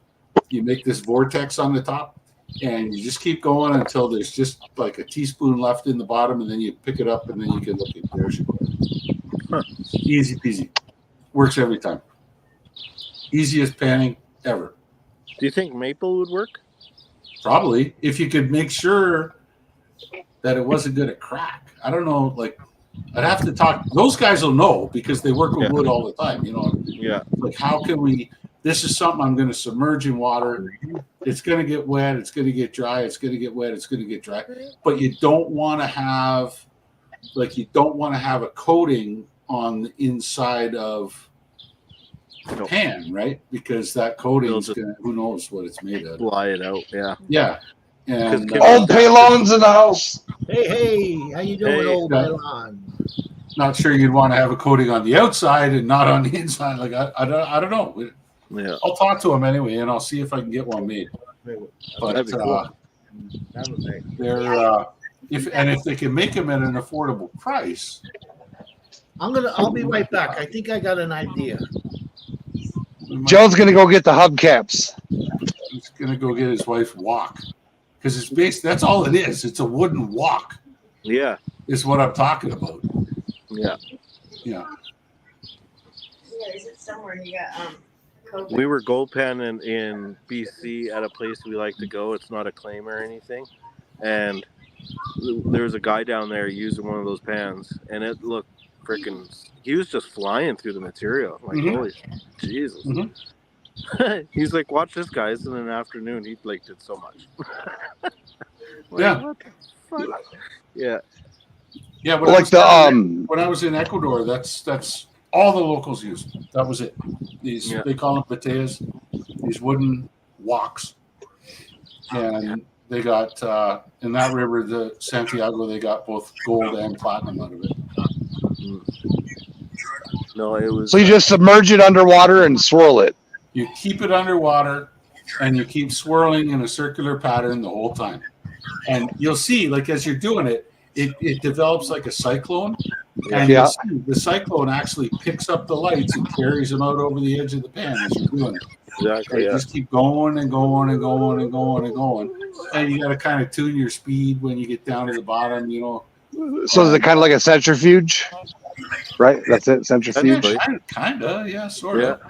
Speaker 5: You make this vortex on the top, and you just keep going until there's just like a teaspoon left in the bottom, and then you pick it up, and then you can look at there's your Huh. Easy peasy. Works every time. Easiest panning ever.
Speaker 11: Do you think maple would work?
Speaker 5: Probably, if you could make sure that it wasn't going to crack. I don't know, like, I'd have to talk. Those guys will know because they work with wood all the time, you know.
Speaker 11: Yeah.
Speaker 5: Like, how can we, this is something I'm going to submerge in water. It's going to get wet. It's going to get dry. It's going to get wet. It's going to get dry. But you don't want to have, a coating on the inside of the pan, right? Because that coating's going to, who knows what it's made of.
Speaker 11: Fly it out, yeah.
Speaker 5: Yeah. And
Speaker 4: old Pelon's in the house.
Speaker 10: Hey, how you doing, old Pelon?
Speaker 5: Not sure you'd want to have a coating on the outside and not on the inside. Like I don't know.
Speaker 11: Yeah.
Speaker 5: I'll talk to him anyway, and I'll see if I can get one made. But
Speaker 11: That'd be cool.
Speaker 5: they're if they can make them at an affordable price.
Speaker 10: I'll be right back. I think I got an idea.
Speaker 4: Joe's gonna go get the hubcaps.
Speaker 5: He's gonna go get his wife wok. Because it's based, that's all it is. It's a wooden wok.
Speaker 11: Yeah.
Speaker 5: Is what I'm talking about.
Speaker 11: Yeah.
Speaker 5: Yeah.
Speaker 9: Yeah, is it somewhere you got COVID?
Speaker 11: We were gold panning in BC at a place we like to go. It's not a claim or anything. And there was a guy down there using one of those pans, and it looked freaking, he was just flying through the material. I'm like, holy Jesus. He's like, watch this, guys. In an afternoon, he like did so much. Like,
Speaker 5: yeah.
Speaker 11: What the fuck? Yeah.
Speaker 5: Yeah. When I was in Ecuador, that's all the locals used. That was it. These they call them bateas, these wooden woks, and they got in that river, the Santiago, they got both gold and platinum out of it.
Speaker 11: No, it was.
Speaker 4: So you just submerge it underwater and swirl it.
Speaker 5: You keep it underwater, and you keep swirling in a circular pattern the whole time. And you'll see, like as you're doing it, it develops like a cyclone. And you'll see the cyclone actually picks up the lights and carries them out over the edge of the pan as you're doing it.
Speaker 11: Exactly.
Speaker 5: You just keep going and going and going and going and going. And you got to kind of tune your speed when you get down to the bottom, you know.
Speaker 4: So is it kind of like a centrifuge? Right? That's it, centrifuge?
Speaker 5: Kind of, yeah, sort of.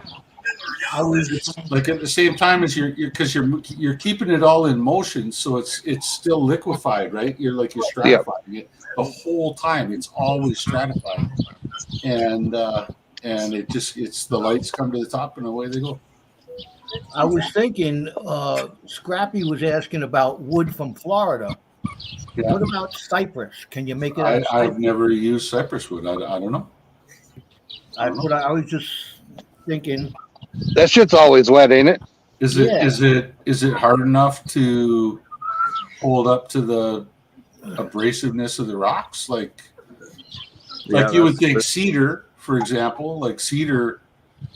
Speaker 5: Like at the same time as you're keeping it all in motion, so it's still liquefied, right? You're stratifying it the whole time. It's always stratified, and it's the lights come to the top and away they go.
Speaker 10: I was thinking, Scrappy was asking about wood from Florida.
Speaker 5: Yeah.
Speaker 10: What about cypress? Can you make it?
Speaker 5: I've never used cypress wood. I don't know.
Speaker 10: I was just thinking.
Speaker 4: That shit's always wet, ain't it?
Speaker 5: Is it hard enough to hold up to the abrasiveness of the rocks? Like you would think cedar, for example, like cedar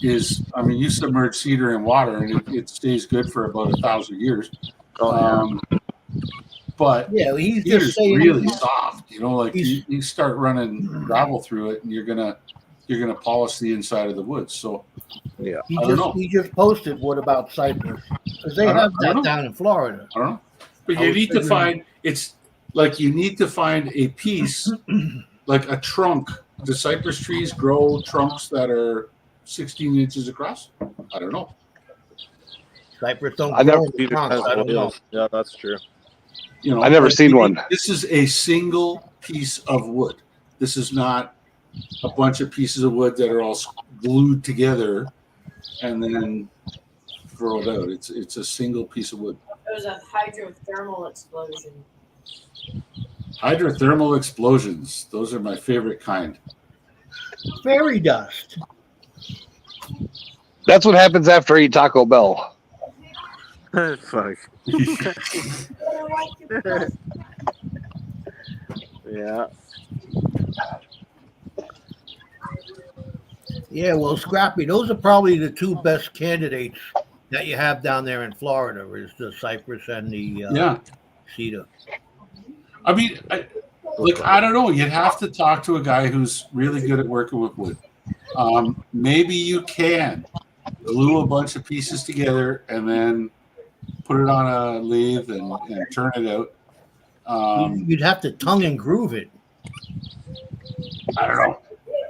Speaker 5: is, I mean, you submerge cedar in water and it stays good for about 1,000 years. But
Speaker 10: he's just saying
Speaker 5: really soft, you know, like you start running gravel through it and you're gonna polish the inside of the wood. So
Speaker 10: he just posted what about cypress? Because they have that down in Florida.
Speaker 5: I don't know. But you need to find a piece like a trunk. Do cypress trees grow trunks that are 16 inches across? I don't know.
Speaker 10: Cypress don't grow trunks. I don't know.
Speaker 11: Yeah, that's true.
Speaker 5: You know,
Speaker 4: I've never seen one.
Speaker 5: This is a single piece of wood. This is not a bunch of pieces of wood that are all glued together and then throw it out. It's a single piece of wood.
Speaker 9: It was a hydrothermal explosion.
Speaker 5: Hydrothermal explosions. Those are my favorite kind.
Speaker 10: Fairy dust.
Speaker 4: That's what happens after I eat Taco Bell.
Speaker 11: Fuck. Yeah.
Speaker 10: Yeah, well, Scrappy, those are probably the two best candidates that you have down there in Florida, is the cypress and the cedar.
Speaker 5: I mean, I don't know. You'd have to talk to a guy who's really good at working with wood. Maybe you can glue a bunch of pieces together and then put it on a lathe and turn it out.
Speaker 10: You'd have to tongue and groove it.
Speaker 5: I don't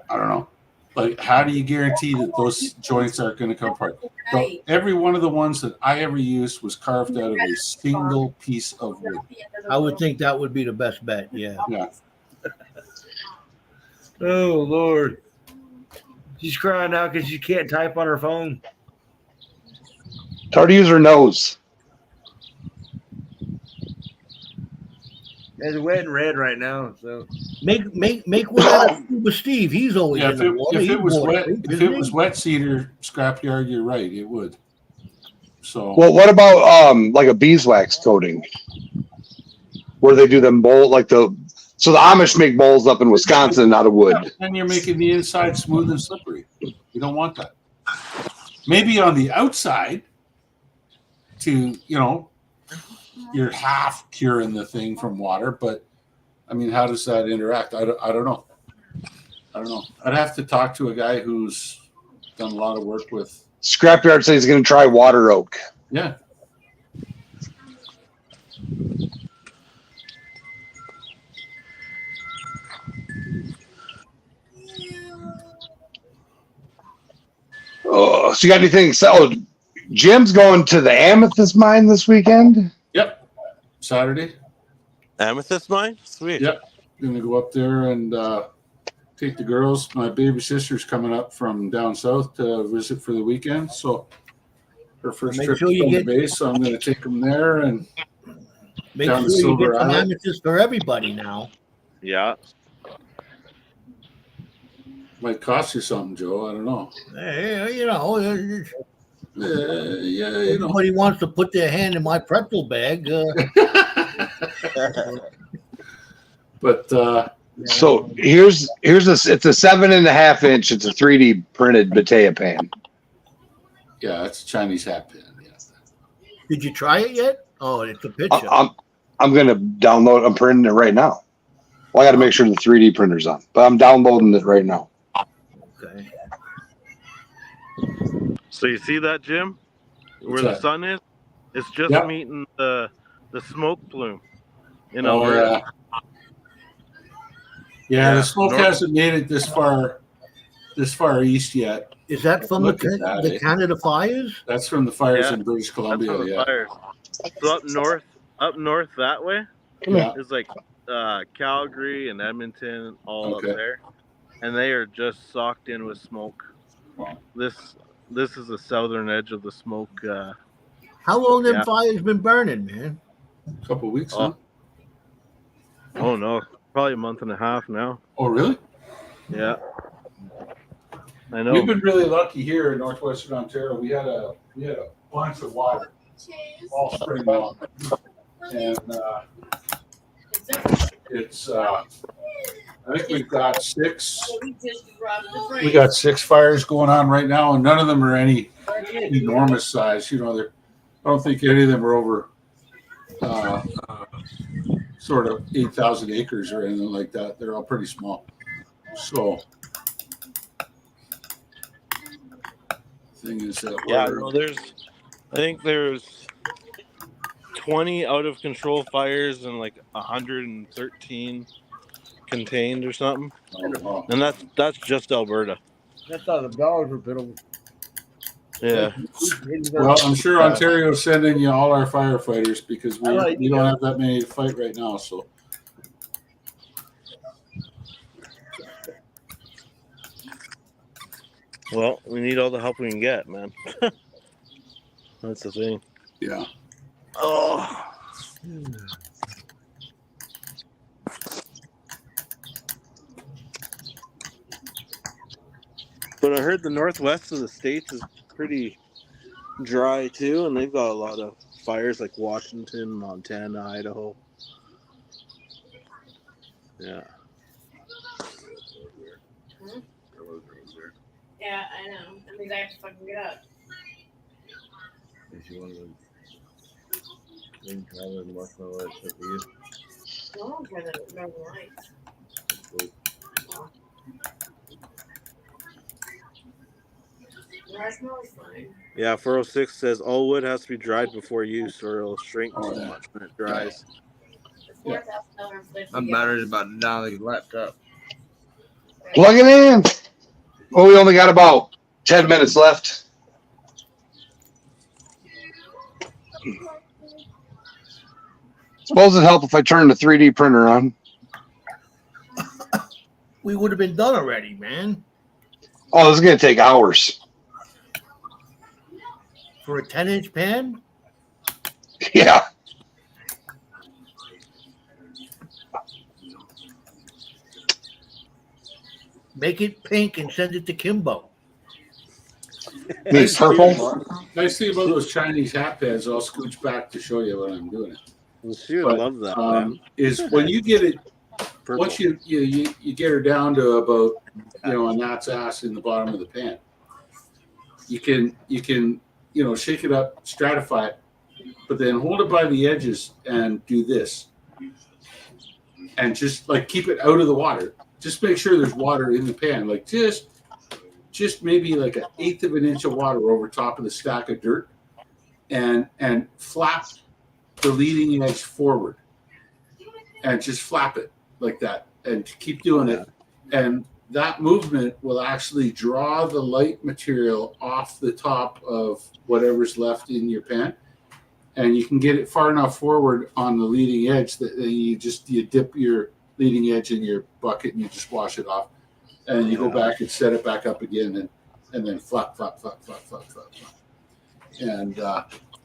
Speaker 5: know. Like, how do you guarantee that those joints aren't going to come apart? So every one of the ones that I ever used was carved out of a single piece of wood.
Speaker 10: I would think that would be the best bet. Yeah.
Speaker 5: Yeah.
Speaker 6: Oh Lord, she's crying now because she can't type on her phone.
Speaker 4: It's hard to use her nose.
Speaker 6: It's wet and red right now, so
Speaker 10: Make one out of Scuba Steve. He's always in the water.
Speaker 5: If it was wet cedar scrapyard, you're right, it would. So
Speaker 4: Well, what about like a beeswax coating, where they do them bowl so the Amish make bowls up in Wisconsin out of wood.
Speaker 5: and you're making the inside smooth and slippery. You don't want that. Maybe on the outside, to you're half curing the thing from water, but I mean, how does that interact? I don't know. I'd have to talk to a guy who's done a lot of work with.
Speaker 4: Scrapyard says he's going to try water oak.
Speaker 5: Yeah.
Speaker 4: Oh, so you got anything? So Jim's going to the Amethyst mine this weekend.
Speaker 5: Yep. Saturday.
Speaker 11: Amethyst mine? Sweet.
Speaker 5: Yep. Gonna go up there and take the girls. My baby sister's coming up from down south to visit for the weekend, so her first trip to the base. So I'm gonna take them there and
Speaker 10: make
Speaker 5: down
Speaker 10: sure
Speaker 5: to
Speaker 10: you get
Speaker 5: Silver
Speaker 10: some
Speaker 5: Island.
Speaker 10: amethyst for everybody now.
Speaker 11: Yeah.
Speaker 5: Might cost you something, Joe. I don't know.
Speaker 10: Hey,
Speaker 5: Yeah,
Speaker 10: everybody wants to put their hand in my pretzel bag.
Speaker 5: But
Speaker 4: so here's this. It's a 7.5 inch. It's a 3D printed Batea pan.
Speaker 5: yeah, it's a Chinese hat pin. Yeah.
Speaker 10: Did you try it yet? Oh, it's a picture.
Speaker 4: I'm gonna download. I'm printing it right now. Well, I got to make sure the 3D printer's on, but I'm downloading it right now.
Speaker 10: Okay.
Speaker 11: So you see that, Jim? Where the sun is? It's just meeting the smoke plume.
Speaker 5: Yeah, the smoke hasn't made it this far east yet.
Speaker 10: Is that from the Canada fires?
Speaker 5: That's from the fires in British Columbia. Yeah.
Speaker 11: Fires. So up north that way, is like Calgary and Edmonton, all up there, and they are just socked in with smoke. This is the southern edge of the smoke.
Speaker 10: How long them fires been burning, man?
Speaker 5: A couple of weeks, huh?
Speaker 11: Oh no, probably a month and a half now.
Speaker 5: Oh really?
Speaker 11: Yeah. I know.
Speaker 5: We've been really lucky here in northwestern Ontario. We had a bunch of water all spring long, and it's I think we've got six. We got 6 fires going on right now, and none of them are any enormous size. I don't think any of them are over sort of 8,000 acres or anything like that. They're all pretty small. So, thing is that
Speaker 11: I think there's 20 out of control fires and like 113 contained or something. And that's just Alberta.
Speaker 6: That's how the dogs were pitiful.
Speaker 11: Yeah.
Speaker 5: Well, I'm sure Ontario's sending you all our firefighters because we don't have that many to fight right now. So,
Speaker 11: well, we need all the help we can get, man. That's the thing.
Speaker 5: Yeah.
Speaker 11: Oh. But I heard the northwest of the states is pretty dry too, and they've got a lot of fires like Washington, Montana, Idaho. Yeah.
Speaker 9: Yeah, I know. That means I have to fucking get up.
Speaker 12: If you want to drink rather than marshmallow, it's up to you.
Speaker 9: No one cares about the Northern Lights.
Speaker 12: Cool.
Speaker 9: Marshmallow's fine.
Speaker 11: Yeah, 406 says all wood has to be dried before use or it'll shrink too much when it dries.
Speaker 9: The $4,000
Speaker 6: My battery's about to die like a laptop.
Speaker 4: Plug it in. Well, we only got about 10 minutes left. Suppose it'd help if I turned the 3D printer on.
Speaker 10: We would have been done already, man.
Speaker 4: Oh, this is going to take hours.
Speaker 10: For a 10-inch pan?
Speaker 4: Yeah.
Speaker 10: Make it pink and send it to Kimbo.
Speaker 4: Means purple?
Speaker 5: Nice thing about those Chinese hat pads, I'll scooch back to show you what I'm doing it.
Speaker 11: Well, she would love that. Man.
Speaker 5: Is when you get it,
Speaker 11: Purple.
Speaker 5: once you get her down to about a gnat's ass in the bottom of the pan, you can shake it up, stratify it, but then hold it by the edges and do this, and just like keep it out of the water. Just make sure there's water in the pan, like just maybe like 1/8 of an inch of water over top of the stack of dirt, and flap the leading edge forward, and just flap it like that, and keep doing it, and that movement will actually draw the light material off the top of whatever's left in your pan, and you can get it far enough forward on the leading edge that then you dip your leading edge in your bucket and you just wash it off, and you go back and set it back up again, and then flap,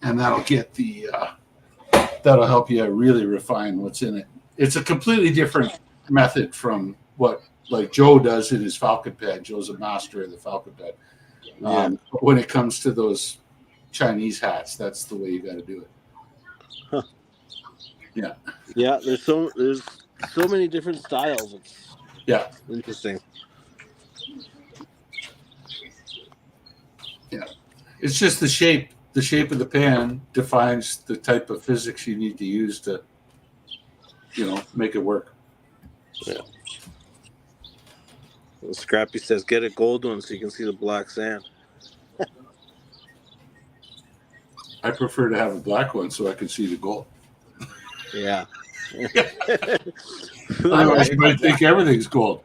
Speaker 5: and that'll get that'll help you really refine what's in it. It's a completely different method from what like Joe does in his Falcon pad. Joe's a master of the Falcon pad. But when it comes to those Chinese hats, that's the way you got to do it.
Speaker 11: Huh.
Speaker 5: Yeah.
Speaker 11: Yeah, there's so many different styles. It's interesting.
Speaker 5: Yeah. It's just the shape of the pan defines the type of physics you need to use to make it work.
Speaker 11: Yeah. Well, Scrappy says get a gold one so you can see the black sand.
Speaker 5: I prefer to have a black one so I can see the gold.
Speaker 11: Yeah.
Speaker 5: Otherwise, you might think everything's gold.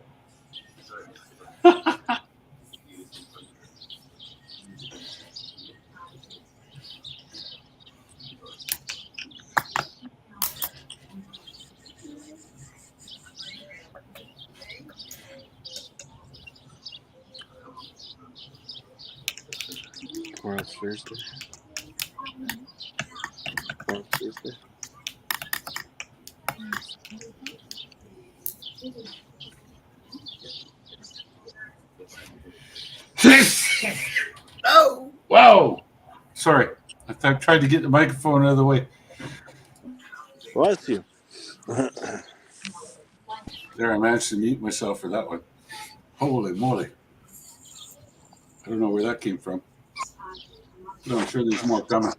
Speaker 11: Tomorrow's Thursday. Tomorrow's Thursday.
Speaker 10: Oh!
Speaker 5: Wow. Sorry. I tried to get the microphone out of the way.
Speaker 11: Bless you.
Speaker 5: There, I managed to mute myself for that one. Holy moly. I don't know where that came from. But I'm sure there's more coming.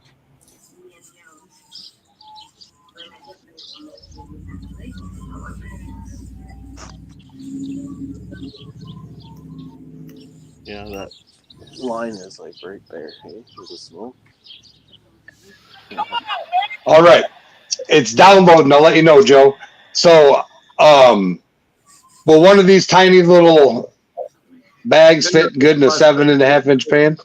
Speaker 11: Yeah, that line is like right there. Hey, there's a smoke.
Speaker 4: All right. It's downloading. I'll let you know, Joe. So, will one of these tiny little bags fit good in a 7.5-inch pan?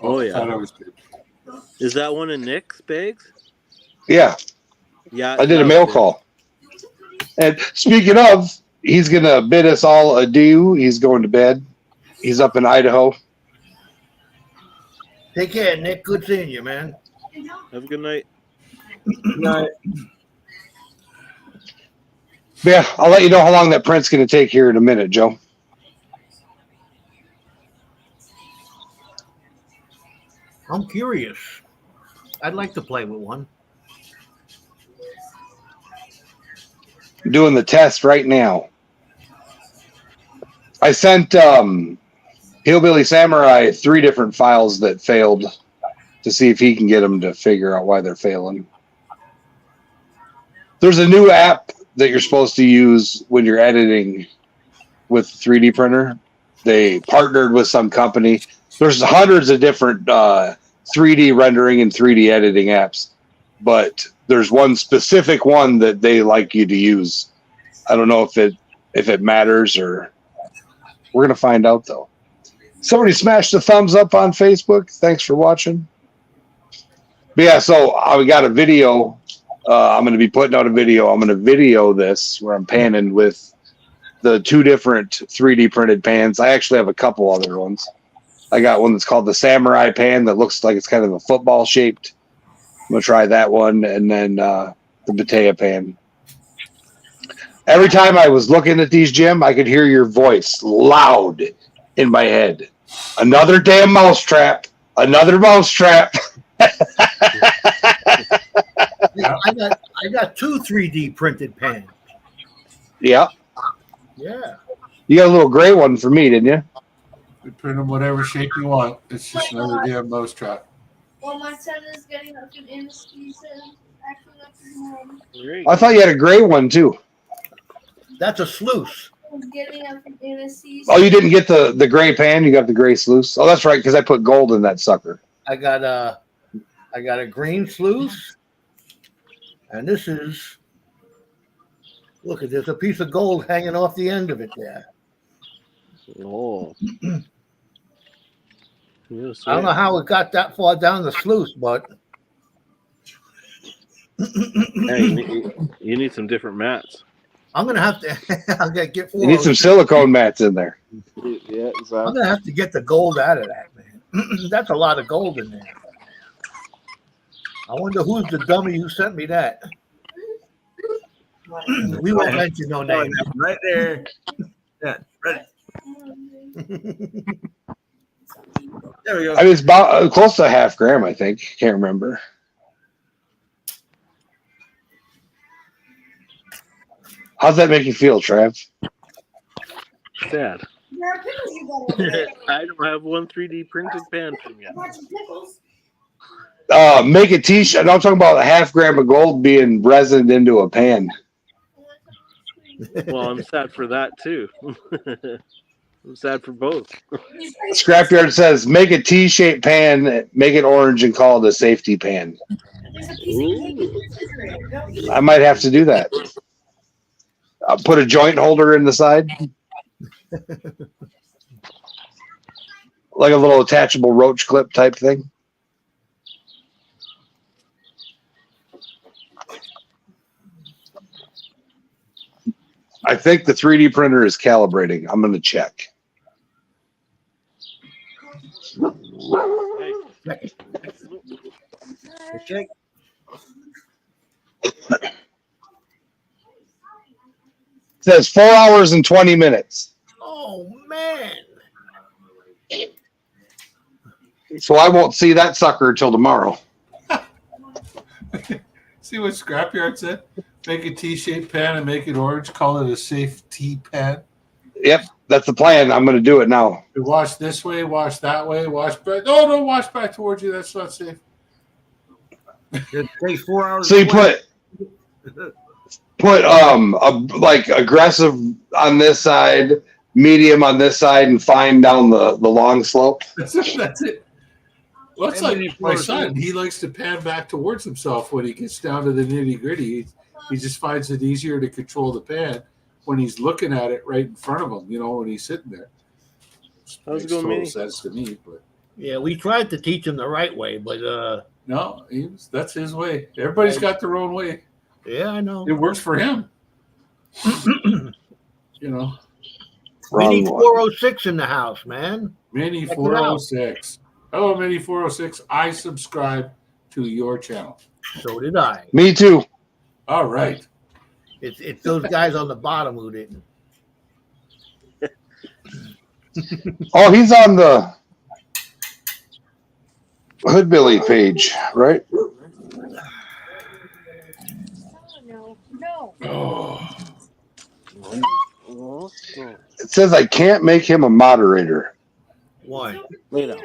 Speaker 11: Oh, yeah. Is that one of Nick's bags?
Speaker 4: Yeah.
Speaker 11: Yeah.
Speaker 4: I did a mail call. And speaking of, he's going to bid us all adieu. He's going to bed. He's up in Idaho.
Speaker 10: Take care, Nick. Good seeing you, man.
Speaker 11: Have a good night.
Speaker 6: Good night.
Speaker 4: But yeah, I'll let you know how long that print's going to take here in a minute, Joe.
Speaker 10: I'm curious. I'd like to play with one.
Speaker 4: I'm doing the test right now. I sent Hillbilly Samurai 3 different files that failed to see if he can get them to figure out why they're failing. There's a new app that you're supposed to use when you're editing with 3D printer. They partnered with some company. There's hundreds of different 3D rendering and 3D editing apps, but there's one specific one that they like you to use. I don't know if it matters, or we're gonna find out though. Somebody smashed the thumbs up on Facebook. Thanks for watching. But yeah, so we got a video. I'm going to be putting out a video. I'm going to video this where I'm panning with the 2 different 3D printed pans. I actually have a couple other ones. I got one that's called the Samurai pan that looks like it's kind of a football shaped. I'm going to try that one, and then the ℍ𝕠𝕠𝕚 pan. Every time I was looking at these, Jim, I could hear your voice loud in my head. Another damn mousetrap. Another mousetrap.
Speaker 10: Yeah, I got 2 3D printed pans.
Speaker 4: Yeah.
Speaker 10: Yeah.
Speaker 4: You got a little gray one for me, didn't you?
Speaker 5: You print them whatever shape you want. It's just another damn mousetrap.
Speaker 8: Well, my son is getting up in anesthesia, acting like his mom.
Speaker 4: I thought you had a gray one too.
Speaker 10: That's a sluice.
Speaker 8: He's getting up in anesthesia.
Speaker 4: Oh, you didn't get the gray pan. You got the gray sluice. Oh, that's right, because I put gold in that sucker.
Speaker 10: I got a green sluice, and this is, look at there's a piece of gold hanging off the end of it there.
Speaker 11: Oh. Yes,
Speaker 10: I don't know how it got that far down the sluice, but
Speaker 11: hey, you need some different mats.
Speaker 10: I'm gonna have to. I'm gonna get.
Speaker 4: You need some silicone mats in there.
Speaker 11: Yeah, exactly.
Speaker 10: I'm gonna have to get the gold out of that, man. That's a lot of gold in there. I wonder who's the dummy who sent me that. We won't mention no name.
Speaker 6: Right there. Yeah, right. There we go.
Speaker 4: I mean, it's about close to a half gram, I think. Can't remember. How's that make you feel, Trav?
Speaker 11: Sad.
Speaker 8: There are pickles you got over there.
Speaker 11: I don't have one 3D printed pan from yet.
Speaker 8: A bunch of pickles.
Speaker 4: Make a t-shirt. I'm talking about a half gram of gold being resined into a pan.
Speaker 11: Well, I'm sad for that too. I'm sad for both.
Speaker 4: Scrapyard says, make a T-shaped pan, make it orange, and call it a safety pan.
Speaker 8: There's a piece of cake in the refrigerator. Don't eat
Speaker 4: I might have to do that. I'll put a joint holder in the side. Like a little attachable roach clip type thing. I think the 3D printer is calibrating. I'm going to check.
Speaker 11: Hey.
Speaker 6: Okay.
Speaker 4: It says 4 hours and 20 minutes.
Speaker 10: Oh man!
Speaker 4: So I won't see that sucker until tomorrow.
Speaker 5: See what Scrapyard said? Make a T-shaped pan and make it orange. Call it a safe tea pan.
Speaker 4: Yep, that's the plan. I'm going to do it now.
Speaker 5: You wash this way, wash that way, wash back. Oh, no, wash back towards you. That's not safe.
Speaker 6: It takes 4 hours.
Speaker 4: So you put like aggressive on this side, medium on this side, and fine down the long slope.
Speaker 5: That's it. Well, it's like my son. He likes to pan back towards himself when he gets down to the nitty gritty. He just finds it easier to control the pan when he's looking at it right in front of him, you know, when he's sitting there.
Speaker 11: How's it
Speaker 5: Makes
Speaker 11: going,
Speaker 5: total
Speaker 11: Minnie?
Speaker 5: sense to me, but
Speaker 10: Yeah, we tried to teach him the right way, but
Speaker 5: no, that's his way. Everybody's got their own way.
Speaker 10: yeah, I know.
Speaker 5: It works for him. You know,
Speaker 10: We need
Speaker 4: Wrong one.
Speaker 10: 406 in the house, man.
Speaker 5: Mini
Speaker 10: Check it out.
Speaker 5: 406. Hello, Mini 406. I subscribe to your channel.
Speaker 10: So did I.
Speaker 4: Me too.
Speaker 5: All right.
Speaker 10: It's those guys on the bottom who didn't.
Speaker 4: Oh, he's on the Hoodbilly page, right?
Speaker 5: Oh.
Speaker 4: It says I can't make him a moderator.
Speaker 10: Why?
Speaker 11: Wait,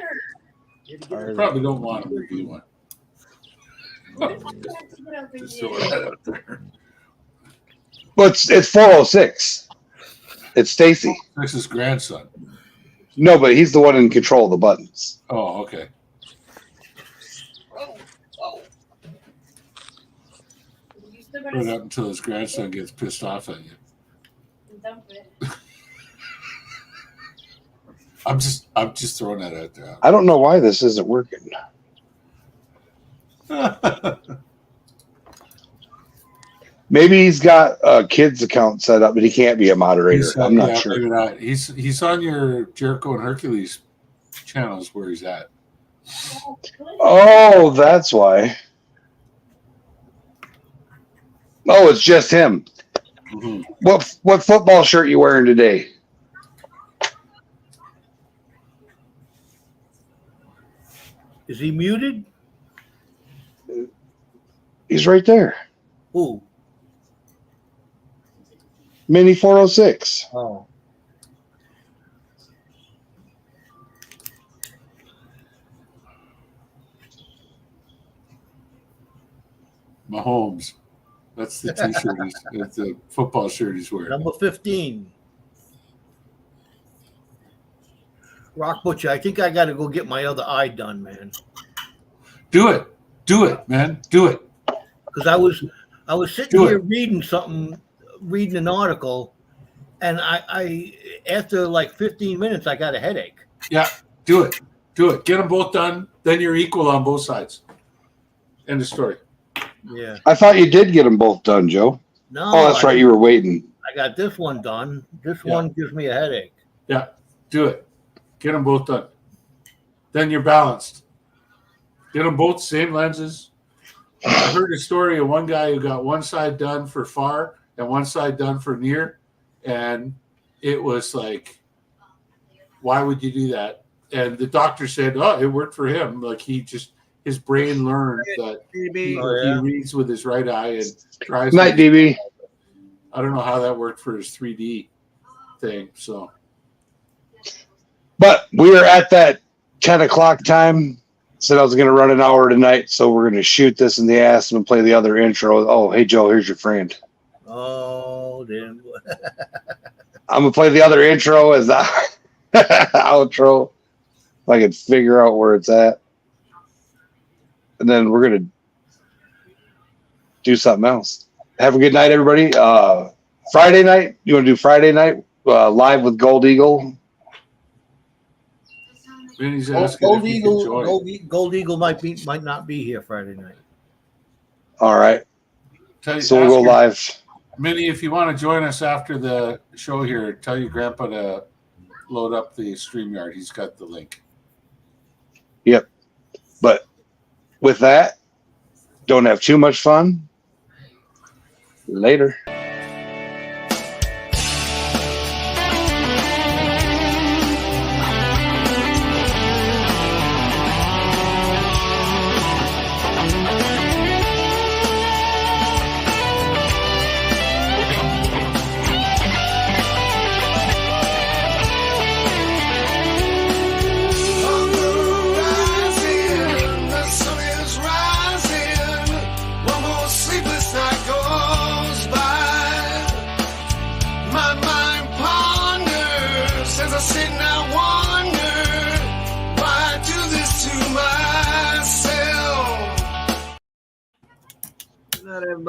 Speaker 5: You probably don't want him to be one. Just throw that out there.
Speaker 4: Well, it's 406. It's Stacy.
Speaker 5: That's his grandson.
Speaker 4: No, but he's the one in control of the buttons.
Speaker 5: Oh, okay. Put it up until his grandson gets pissed off at you.
Speaker 9: Dump it.
Speaker 5: I'm just throwing that out there.
Speaker 4: I don't know why this isn't working. Maybe he's got a kid's account set up, but he can't be a moderator. I'm not sure.
Speaker 5: Maybe not. He's on your Jericho and Hercules channels where he's at.
Speaker 4: Oh, that's why. Oh, it's just him.
Speaker 5: Mm-hmm.
Speaker 4: What football shirt you wearing today?
Speaker 10: Is he muted?
Speaker 4: He's right there.
Speaker 10: Who?
Speaker 4: Mini 406.
Speaker 10: Oh.
Speaker 5: Mahomes. That's the T-shirt. That's the football shirt he's wearing.
Speaker 10: Number 15. Rock Butcher, I think I got to go get my other eye done, man.
Speaker 5: Do it, man. Do it.
Speaker 10: Because I was sitting here reading an article, and I after like 15 minutes, I got a headache.
Speaker 5: Yeah, do it. Get them both done. Then you're equal on both sides. End of story.
Speaker 10: Yeah.
Speaker 4: I thought you did get them both done, Joe.
Speaker 10: No.
Speaker 4: Oh, that's right. You were waiting.
Speaker 10: I got this one done. This one gives me a headache.
Speaker 5: Yeah, do it. Get them both done. Then you're balanced. Get them both same lenses. I heard a story of one guy who got one side done for far and one side done for near, and it was like, why would you do that? And the doctor said, oh, it worked for him. Like his brain learned that he reads with his right eye and tries.
Speaker 4: Night, DB.
Speaker 5: I don't know how that worked for his 3D thing. So,
Speaker 4: but we are at that 10 o'clock time. Said I was going to run an hour tonight, so we're going to shoot this in the ass and play the other intro. Oh, hey Joe, here's your friend.
Speaker 10: Oh, damn.
Speaker 4: I'm gonna play the other intro as the outro. If I can figure out where it's at. And then we're gonna do something else. Have a good night, everybody. Friday night. You want to do Friday night live with Gold Eagle?
Speaker 10: Gold Eagle might not be here Friday night.
Speaker 4: All right. So we'll go live.
Speaker 5: Minnie, if you want to join us after the show here, tell your grandpa to load up the Streamyard. He's got the link.
Speaker 4: Yep. But with that, don't have too much fun. Later.
Speaker 6: Not everybody.